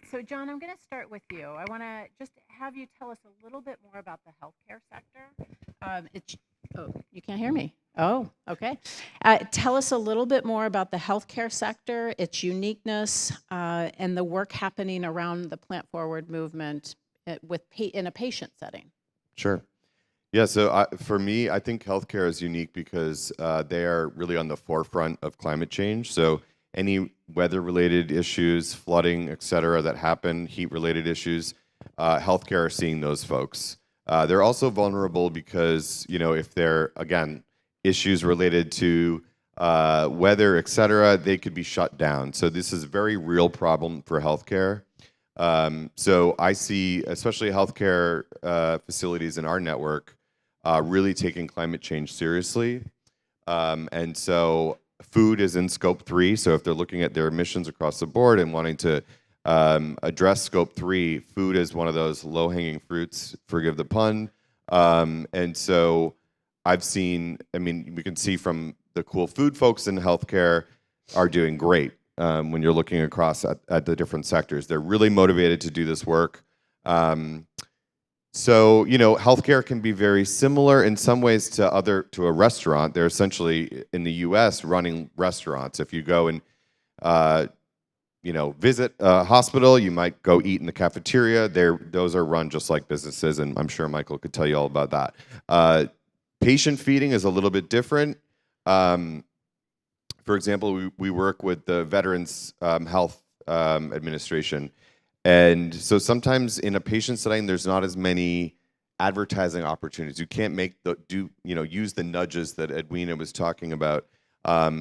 So John, I'm going to start with you. I want to just have you tell us a little bit more about the healthcare sector. Oh, you can't hear me. Oh, okay. Tell us a little bit more about the healthcare sector, its uniqueness, and the work happening around the plant-forward movement in a patient setting. Sure. Yeah, so for me, I think healthcare is unique because they are really on the forefront of climate change. So any weather-related issues, flooding, et cetera, that happen, heat-related issues, healthcare are seeing those folks. They're also vulnerable because, if they're, again, issues related to weather, et cetera, they could be shut down. So this is a very real problem for healthcare. So I see, especially healthcare facilities in our network, really taking climate change seriously. And so food is in scope 3. So if they're looking at their emissions across the board and wanting to address scope 3, food is one of those low-hanging fruits, forgive the pun. And so I've seen, we can see from the Cool Food folks in healthcare are doing great when you're looking across at the different sectors. They're really motivated to do this work. So, healthcare can be very similar in some ways to a restaurant. They're essentially, in the US, running restaurants. If you go and, visit a hospital, you might go eat in the cafeteria. Those are run just like businesses, and I'm sure Michael could tell you all about that. Patient feeding is a little bit different. For example, we work with the Veterans Health Administration. And so sometimes in a patient setting, there's not as many advertising opportunities. You can't use the nudges that Edwina was talking about.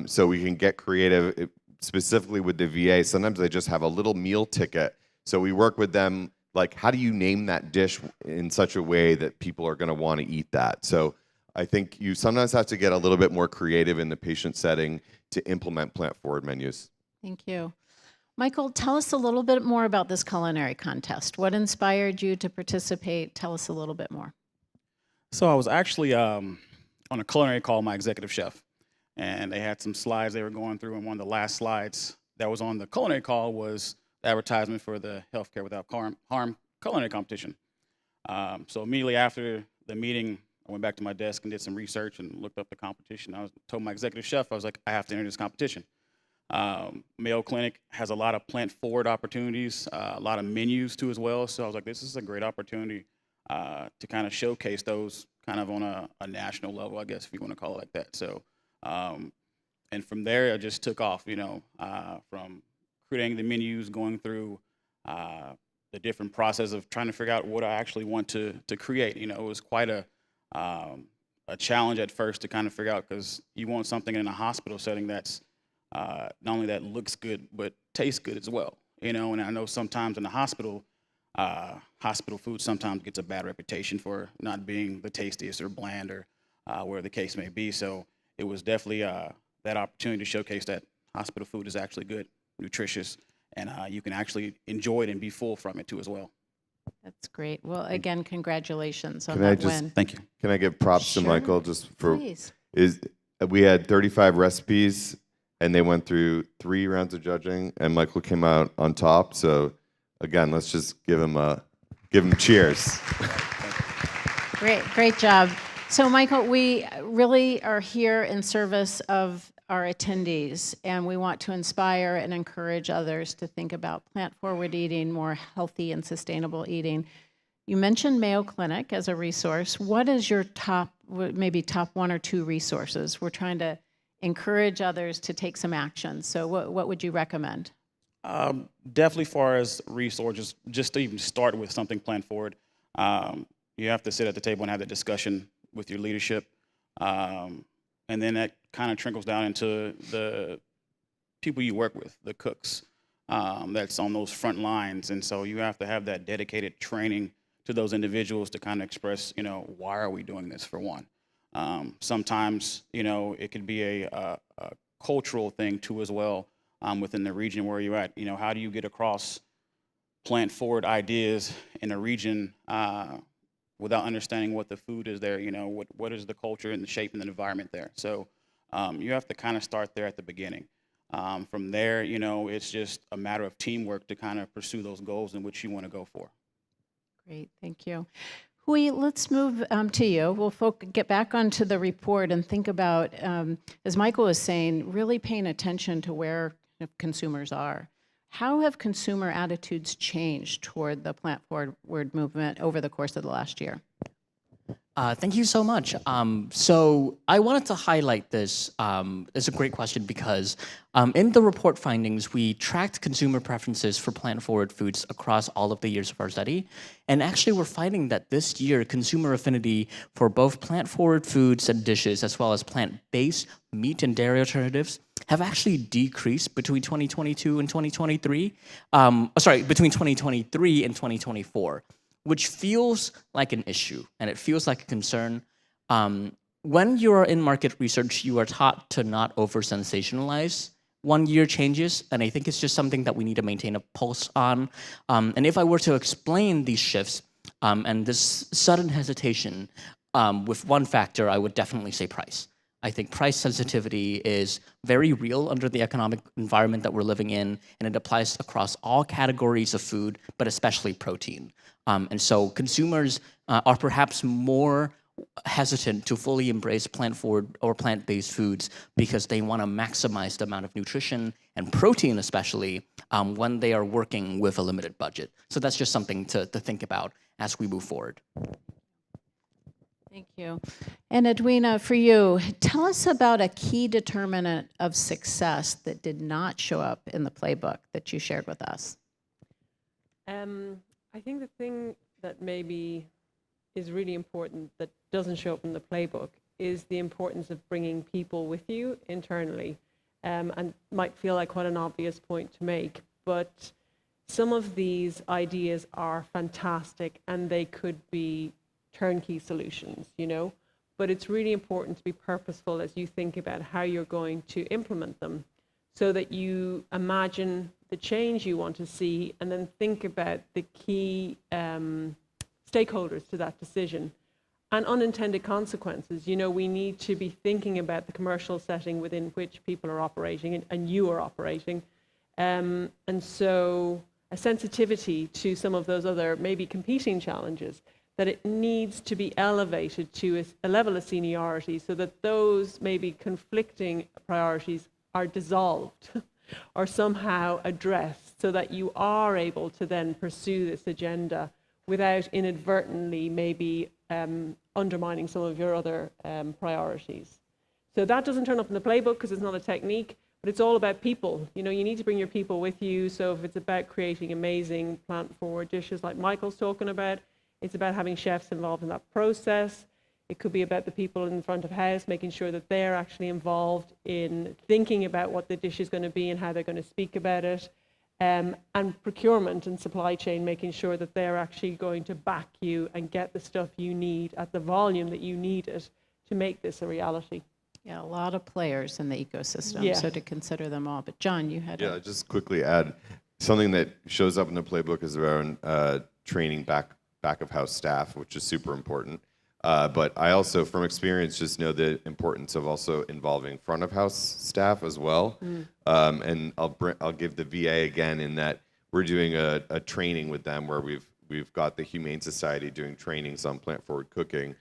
So we can get creative, specifically with the VA. Sometimes they just have a little meal ticket. So we work with them, like, how do you name that dish in such a way that people are going to want to eat that? So I think you sometimes have to get a little bit more creative in the patient setting to implement plant-forward menus. Thank you. Michael, tell us a little bit more about this culinary contest. What inspired you to participate? Tell us a little bit more. So I was actually on a culinary call with my executive chef, and they had some slides they were going through, and one of the last slides that was on the culinary call was the advertisement for the Healthcare Without Harm culinary competition. So immediately after the meeting, I went back to my desk and did some research and looked up the competition. Told my executive chef, I was like, I have to enter this competition. Mayo Clinic has a lot of plant-forward opportunities, a lot of menus too as well. So I was like, this is a great opportunity to kind of showcase those kind of on a national level, I guess, if you want to call it like that. So, and from there, I just took off, from creating the menus, going through the different process of trying to figure out what I actually want to create. It was quite a challenge at first to kind of figure out, because you want something in a hospital setting that's not only that looks good, but tastes good as well. And I know sometimes in the hospital food sometimes gets a bad reputation for not being the tastiest or bland or where the case may be. So it was definitely that opportunity to showcase that hospital food is actually good, nutritious, and you can actually enjoy it and be full from it too as well. That's great. Well, again, congratulations on Can I that just- win. Thank you. Can I give props to Sure. Michael just for Please. we had 35 recipes and they went through 3 rounds of judging and Michael came out on top. So again, let's just give him cheers. Great job. So, Michael, we really are here in service of our attendees, and we want to inspire and encourage others to think about plant-forward eating, more healthy and sustainable eating. You mentioned Mayo Clinic as a resource. What is your top 1 or 2 resources? We're trying to encourage others to take some action. So what would you recommend? Definitely, far as resources, just to even start with something planned forward, you have to sit at the table and have that discussion with your leadership. And then that kind of trickles down into the people you work with, the cooks, that's on those front lines. And so you have to have that dedicated training to those individuals to kind of express, why are we doing this, for one. Sometimes, it could be a cultural thing too as well, within the region where you're at. How do you get across plant-forward ideas in a region without understanding what the food is there, what is the culture and the shape and the environment there. So you have to kind of start there at the beginning. From there, it's just a matter of teamwork to kind of pursue those goals in which you want to go for. Great, thank you. Hui, let's move to you. We'll get back onto the report and think about, as Michael was saying, really paying attention to where consumers are. How have consumer attitudes changed toward the plant-forward movement over the course of the last year? Thank you so much. So I wanted to highlight this. It's a great question because in the report findings, we tracked consumer preferences for plant-forward foods across all of the years of our study. And actually, we're finding that this year, consumer affinity for both plant-forward foods and dishes, as well as plant-based meat and dairy alternatives, have actually decreased between 2022 and 2023. Between 2023 and 2024. Which feels like an issue, and it feels like a concern. When you are in market research, you are taught to not over-sensationalize 1 year changes, and I think it's just something that we need to maintain a pulse on. And if I were to explain these shifts and this sudden hesitation with one factor, I would definitely say price. I think price sensitivity is very real under the economic environment that we're living in, and it applies across all categories of food, but especially protein. And so consumers are perhaps more hesitant to fully embrace plant-forward or plant-based foods because they want to maximize the amount of nutrition and protein especially when they are working with a limited budget. So that's just something to think about as we move forward. Thank you. And Edwina, for you, tell us about a key determinant of success that did not show up in the playbook that you shared with us. I think the thing that maybe is really important that doesn't show up in the playbook is the importance of bringing people with you internally. And might feel like quite an obvious point to make, but some of these ideas are fantastic and they could be turnkey solutions, but it's really important to be purposeful as you think about how you're going to implement them so that you imagine the change you want to see and then think about the key stakeholders to that decision and unintended consequences. We need to be thinking about the commercial setting within which people are operating and you are operating. And so a sensitivity to some of those other maybe competing challenges, that it needs to be elevated to a level of seniority so that those maybe conflicting priorities are dissolved or somehow addressed so that you are able to then pursue this agenda without inadvertently maybe undermining some of your other priorities. So that doesn't turn up in the playbook because it's not a technique, but it's all about people. You know, you need to bring your people with you. So if it's about creating amazing plant-forward dishes like Michael's talking about, it's about having chefs involved in that process. It could be about the people in front of house, making sure that they're actually involved in thinking about what the dish is going to be and how they're going to speak about it. And procurement and supply chain, making sure that they're actually going to back you and get the stuff you need at the volume that you need it to make this a reality. Yeah, a lot of players in the ecosystem, Yeah. so to consider them all. But John, you had Yeah, just quickly add something that shows up in the playbook is around training back of house staff, which is super important. But I also, from experience, just know the importance of also involving front of house staff as well. And I'll give the VA again in that we're doing a training with them where we've got the Humane Society doing trainings on plant forward cooking,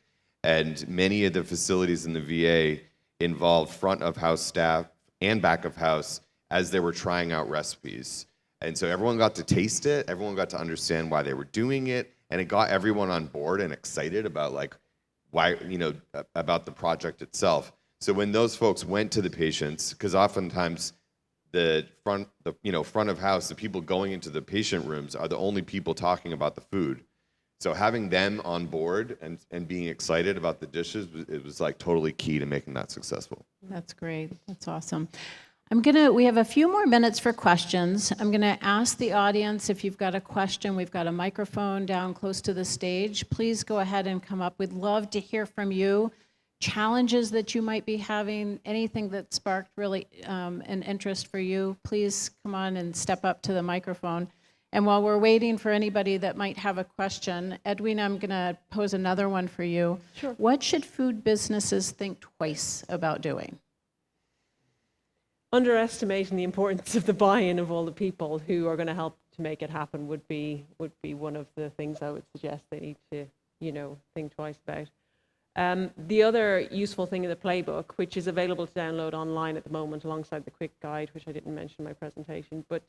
and many of the facilities in the VA involved front of house staff and back of house as they were trying out recipes. And so everyone got to taste it, everyone got to understand why they were doing it, and it got everyone on board and excited about like why, you know, about the project itself. So when those folks went to the patients, because oftentimes the front of house, the people going into the patient rooms are the only people talking about the food. So having them on board and being excited about the dishes, it was like totally key to making that successful. That's great. That's awesome. We have a few more minutes for questions. I'm gonna ask the audience if you've got a question. We've got a microphone down close to the stage. Please go ahead and come up. We'd love to hear from you. Challenges that you might be having, anything that sparked really an interest for you, please come on and step up to the microphone. And while we're waiting for anybody that might have a question, Edwina, I'm gonna pose another one for you. Sure. What should food businesses think twice about doing? Underestimating the importance of the buy-in of all the people who are going to help to make it happen would be one of the things I would suggest they need to, you know, think twice about. The other useful thing in the playbook, which is available to download online at the moment alongside the quick guide, which I didn't mention in my presentation, but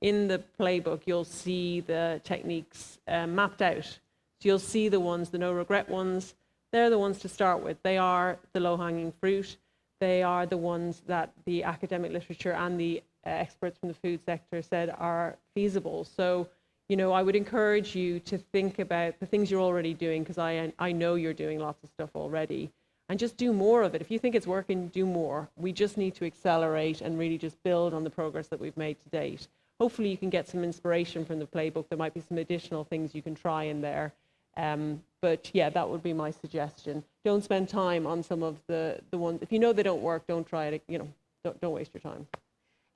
in the playbook you'll see the techniques mapped out. So you'll see the ones, the no regret ones, they're the ones to start with. They are the low-hanging fruit. They are the ones that the academic literature and the experts from the food sector said are feasible. So, you know, I would encourage you to think about the things you're already doing, because I know you're doing lots of stuff already, and just do more of it. If you think it's working, do more. We just need to accelerate and really just build on the progress that we've made to date. Hopefully you can get some inspiration from the playbook. There might be some additional things you can try in there. But yeah, that would be my suggestion. Don't spend time on some of the ones. If you know they don't work, don't try it. You know, don't waste your time.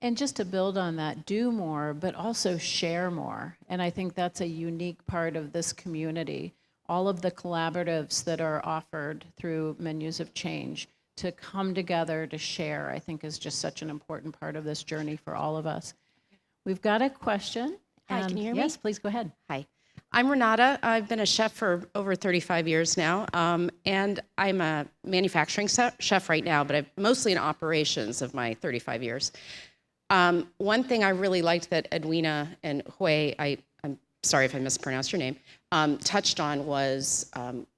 And just to build on that, do more, but also share more. And I think that's a unique part of this community. All of the collaboratives that are offered through Menus of Change to come together to share, I think is just such an important part of this journey for all of us. We've got a question. Hi, can you hear me? Yes, please go ahead. Hi, I'm Renata. I've been a chef for over 35 years now, and I'm a manufacturing chef right now, but I'm mostly in operations of my 35 years. One thing I really liked that Edwina and Hui, I'm sorry if I mispronounced your name, touched on was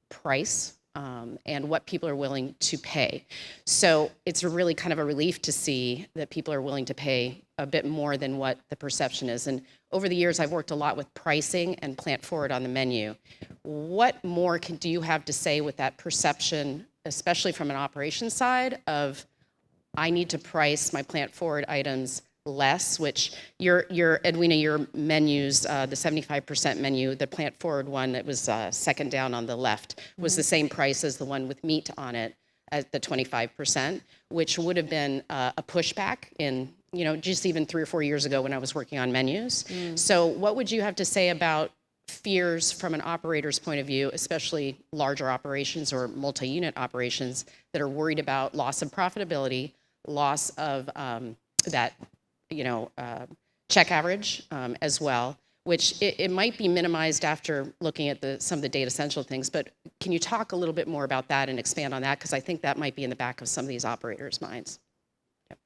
price and what people are willing to pay. So it's really kind of a relief to see that people are willing to pay a bit more than what the perception is. And over the years, I've worked a lot with pricing and plant forward on the menu. What more do you have to say with that perception, especially from an operations side of, I need to price my plant forward items less, which your Edwina, your menus, the 75% menu, the plant forward one that was second down on the left was the same price as the one with meat on it at the 25%, which would have been a pushback in, you know, just even 3 or 4 years ago when I was working on menus. So what would you have to say about fears from an operator's point of view, especially larger operations or multi-unit operations that are worried about loss of profitability, loss of that, you know, check average as well, which it might be minimized after looking at some of the Datassential things, but can you talk a little bit more about that and expand on that? Because I think that might be in the back of some of these operators' minds.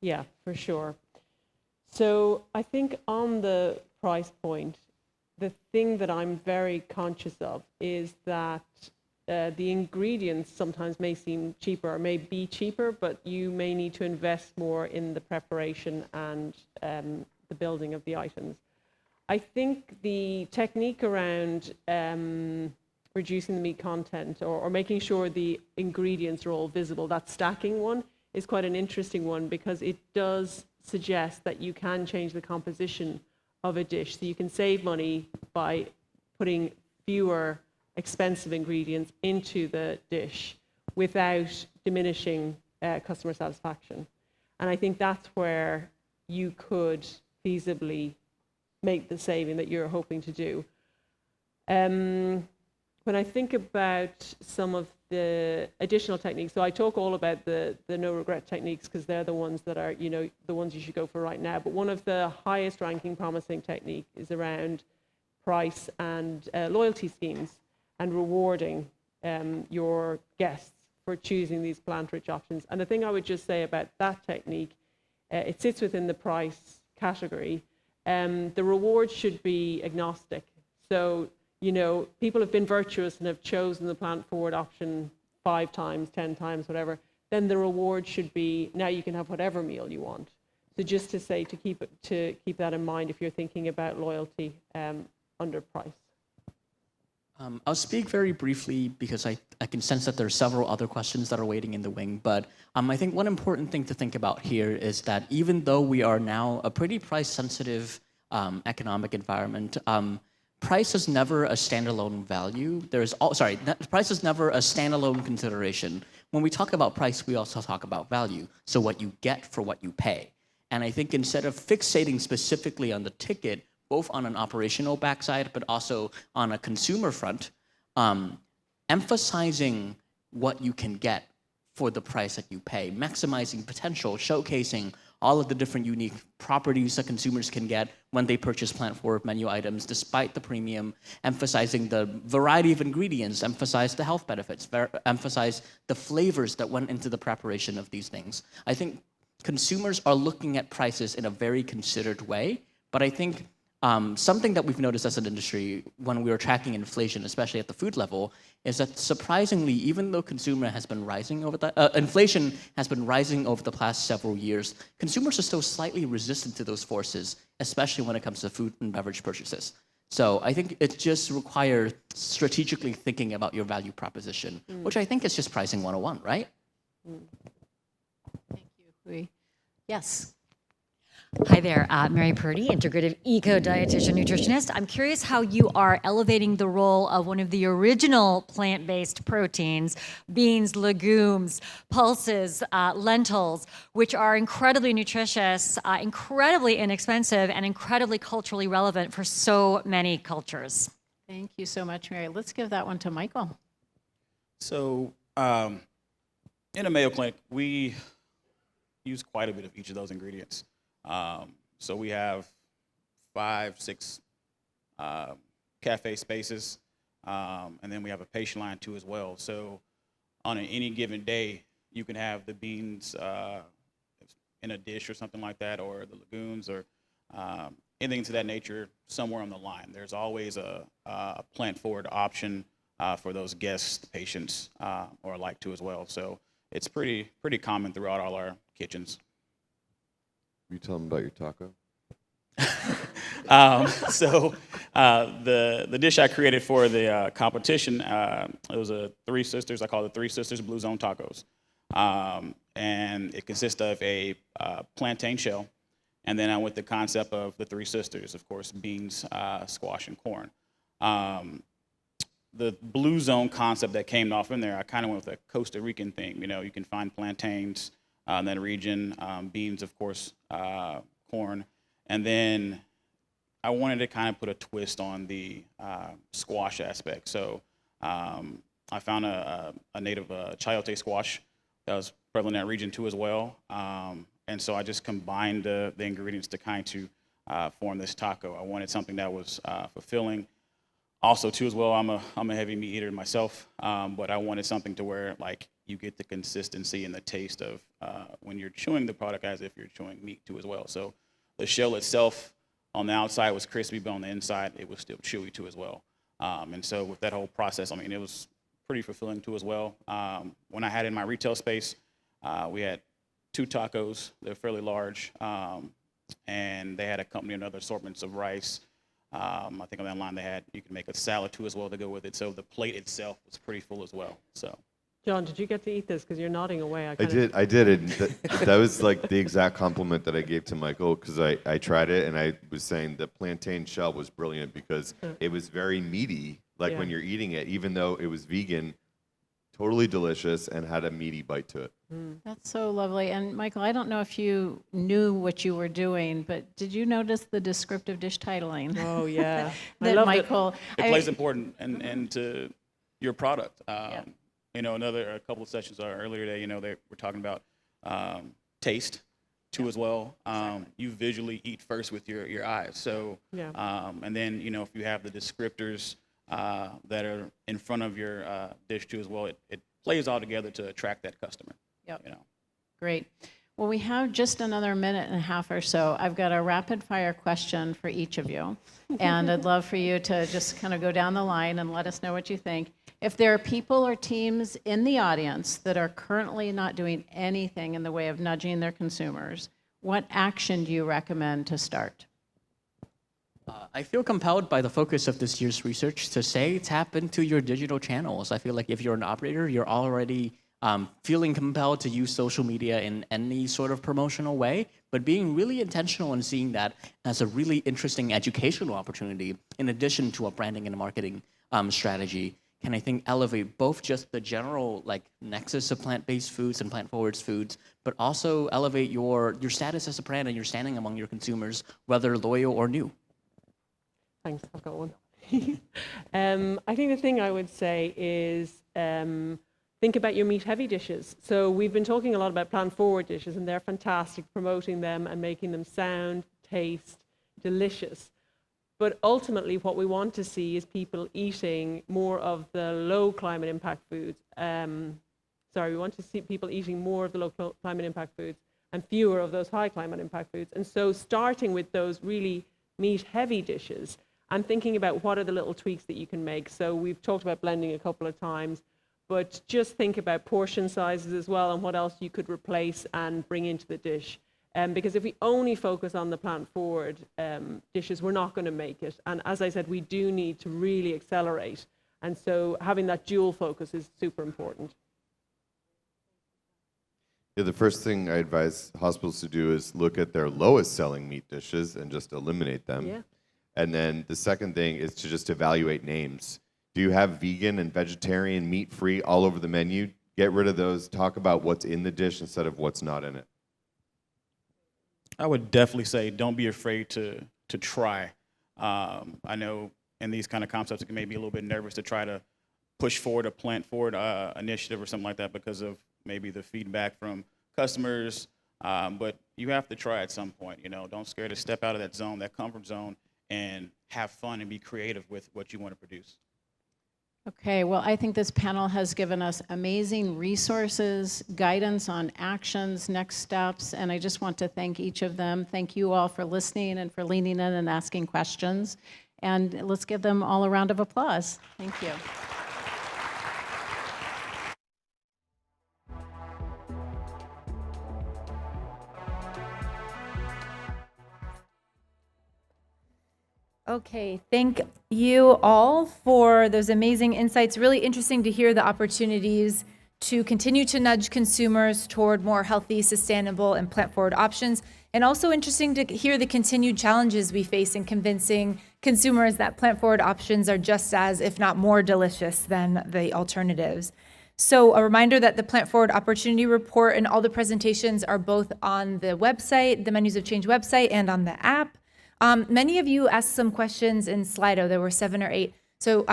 Yeah, for sure. So I think on the price point, the thing that I'm very conscious of is that the ingredients sometimes may seem cheaper or may be cheaper, but you may need to invest more in the preparation and the building of the items. I think the technique around reducing the meat content or making sure the ingredients are all visible, that stacking one, is quite an interesting one because it does suggest that you can change the composition of a dish. So you can save money by putting fewer expensive ingredients into the dish without diminishing customer satisfaction. And I think that's where you could feasibly make the saving that you're hoping to do. When I think about some of the additional techniques, so I talk all about the no regret techniques because they're the ones that are, the ones you should go for right now. But one of the highest ranking promising technique is around price and loyalty schemes and rewarding your guests for choosing these plant-rich options. And the thing I would just say about that technique, it sits within the price category. The reward should be agnostic. So, people have been virtuous and have chosen the plant-forward option 5 times, 10 times, whatever. Then the reward should be, now you can have whatever meal you want. So just to say, to keep that in mind if you're thinking about loyalty under price. I'll speak very briefly because I can sense that there are several other questions that are waiting in the wing. But I think one important thing to think about here is that even though we are now a pretty price-sensitive economic environment, price is never a standalone value. Price is never a standalone consideration. When we talk about price, we also talk about value. So what you get for what you pay. And I think instead of fixating specifically on the ticket, both on an operational backside, but also on a consumer front, emphasizing what you can get for the price that you pay, maximizing potential, showcasing all of the different unique properties that consumers can get when they purchase plant-forward menu items, despite the premium, emphasizing the variety of ingredients, emphasize the health benefits, emphasize the flavors that went into the preparation of these things. I think consumers are looking at prices in a very considered way, but I think something that we've noticed as an industry when we were tracking inflation, especially at the food level, is that surprisingly, even though inflation has been rising over the past several years, consumers are still slightly resistant to those forces, especially when it comes to food and beverage purchases. So I think it just requires strategically thinking about your value proposition, which I think is just pricing 101, right? Thank you, Hui. Yes. Hi there, Mary Purdy, integrative eco-dietitian nutritionist. I'm curious how you are elevating the role of one of the original plant-based proteins, beans, legumes, pulses, lentils, which are incredibly nutritious, incredibly inexpensive, and incredibly culturally relevant for so many cultures. Thank you so much, Mary. Let's give that one to Michael. So in a Mayo Clinic, we use quite a bit of each of those ingredients. So we have 5, 6 cafe spaces, and then we have a patient line too as well. So on any given day, you can have the beans in a dish or something like that, or the legumes, or anything to that nature somewhere on the line. There's always a plant-forward option for those guests, patients, or alike too as well. So it's pretty common throughout all our kitchens. You tell them about your taco? The dish I created for the competition, it was a Three Sisters. I call it Three Sisters Blue Zone Tacos. And it consists of a plantain shell. And then I went the concept of the Three Sisters, of course, beans, squash, and corn. The Blue Zone concept that came off in there, I kind of went with a Costa Rican theme. You can find plantains in that region, beans, of course, corn. And then I wanted to kind of put a twist on the squash aspect. So I found a native chayote squash that was prevalent in that region too as well. And so I just combined the ingredients to kind of form this taco. I wanted something that was fulfilling. Also too as well, I'm a heavy meat eater myself, but I wanted something to where like you get the consistency and the taste of when you're chewing the product as if you're chewing meat too as well. So the shell itself on the outside it was crispy, but on the inside it was still chewy too as well. And so with that whole process, I mean, it was pretty fulfilling too as well. When I had it in my retail space, we had 2 tacos. They're fairly large, and they had accompanying other assortments of rice. I think on that line you can make a salad too as well to go with it. So the plate itself was pretty full as well. So. John, did you get to eat this? Because you're nodding away. I did. And that was like the exact compliment that I gave to Michael, because I tried it and I was saying the plantain shell was brilliant because it was very meaty, like when you're eating it, even though it was vegan, totally delicious and had a meaty bite to it. That's so lovely. And Michael, I don't know if you knew what you were doing, but did you notice the descriptive dish titling? Oh, yeah. I that love Michael. It plays important and to your product. You know, a couple of sessions earlier today, you know, they were talking about taste too as well. You visually eat first with your eyes. So, and then, you know, if you have the descriptors that are in front of your dish too as well, it plays all together to attract that customer. Yep. You know. Great. Well, we have just another minute and a half or so. I've got a rapid fire question for each of you. And I'd love for you to just kind of go down the line and let us know what you think. If there are people or teams in the audience that are currently not doing anything in the way of nudging their consumers, what action do you recommend to start? I feel compelled by the focus of this year's research to say tap into your digital channels. I feel like if you're an operator, you're already feeling compelled to use social media in any sort of promotional way, but being really intentional and seeing that as a really interesting educational opportunity in addition to a branding and marketing strategy can, I think, elevate both just the general like nexus of plant-based foods and plant-forward foods, but also elevate your status as a brand and your standing among your consumers, whether loyal or new. Thanks, I've got one. I think the thing I would say is think about your meat-heavy dishes. So we've been talking a lot about plant-forward dishes, and they're fantastic, promoting them and making them sound, taste, delicious. But ultimately, what we want to see is people eating more of the low climate impact foods. We want to see people eating more of the low climate impact foods and fewer of those high climate impact foods. And so starting with those really meat-heavy dishes and thinking about what are the little tweaks that you can make. So we've talked about blending a couple of times, but just think about portion sizes as well and what else you could replace and bring into the dish. Because if we only focus on the plant-forward dishes, we're not going to make it. And as I said, we do need to really accelerate. And so having that dual focus is super important. Yeah, the first thing I advise hospitals to do is look at their lowest selling meat dishes and just eliminate them. Yeah. And then the second thing is to just evaluate names. Do you have vegan and vegetarian, meat-free all over the menu? Get rid of those. Talk about what's in the dish instead of what's not in it. I would definitely say don't be afraid to try. I know in these kind of concepts it can maybe be a little bit nervous to try to push forward a plant-forward initiative or something like that because of maybe the feedback from customers. But you have to try at some point. You know, don't scare to step out of that zone, that comfort zone, and have fun and be creative with what you want to produce. Okay, well, I think this panel has given us amazing resources, guidance on actions, next steps, and I just want to thank each of them. Thank you all for listening and for leaning in and asking questions. And let's give them all a round of applause. Thank you. Okay, thank you all for those amazing insights. Really interesting to hear the opportunities to continue to nudge consumers toward more healthy, sustainable, and plant-forward options. And also interesting to hear the continued challenges we face in convincing consumers that plant-forward options are just as, if not more delicious than the alternatives. So a reminder that the Plant Forward Opportunity Report and all the presentations are both on the website, the Menus of Change website, and on the app. Many of you asked some questions in Slido. There were 7 or 8. So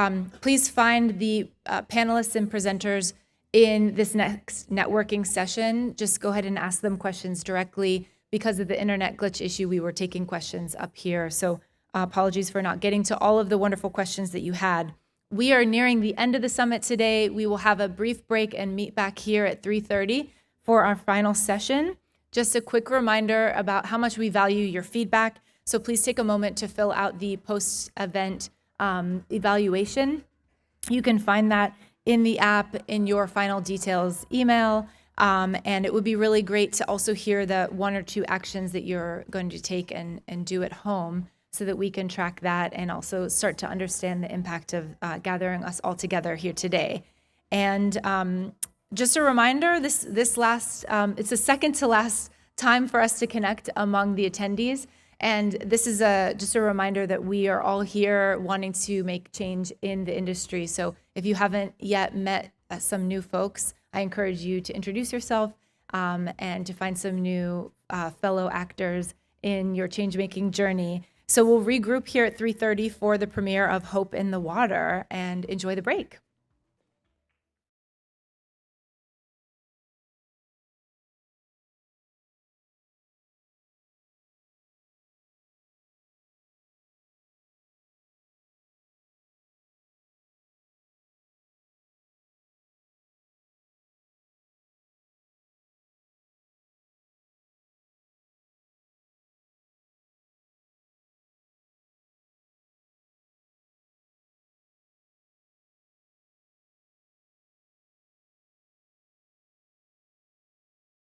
please find the panelists and presenters in this next networking session. Just go ahead and ask them questions directly. Because of the internet glitch issue, we were taking questions up here. So apologies for not getting to all of the wonderful questions that you had. We are nearing the end of the summit today. We will have a brief break and meet back here at 3:30 for our final session. Just a quick reminder about how much we value your feedback. So please take a moment to fill out the post-event evaluation. You can find that in the app in your final details email. And it would be really great to also hear the 1 or 2 actions that you're going to take and do at home so that we can track that and also start to understand the impact of gathering us all together here today. And just a reminder, this last, it's the second to last time for us to connect among the attendees. And this is just a reminder that we are all here wanting to make change in the industry. So if you haven't yet met some new folks, I encourage you to introduce yourself and to find some new fellow actors in your change-making journey. So we'll regroup here at 3:30 for the premiere of Hope in the Water, and enjoy the break.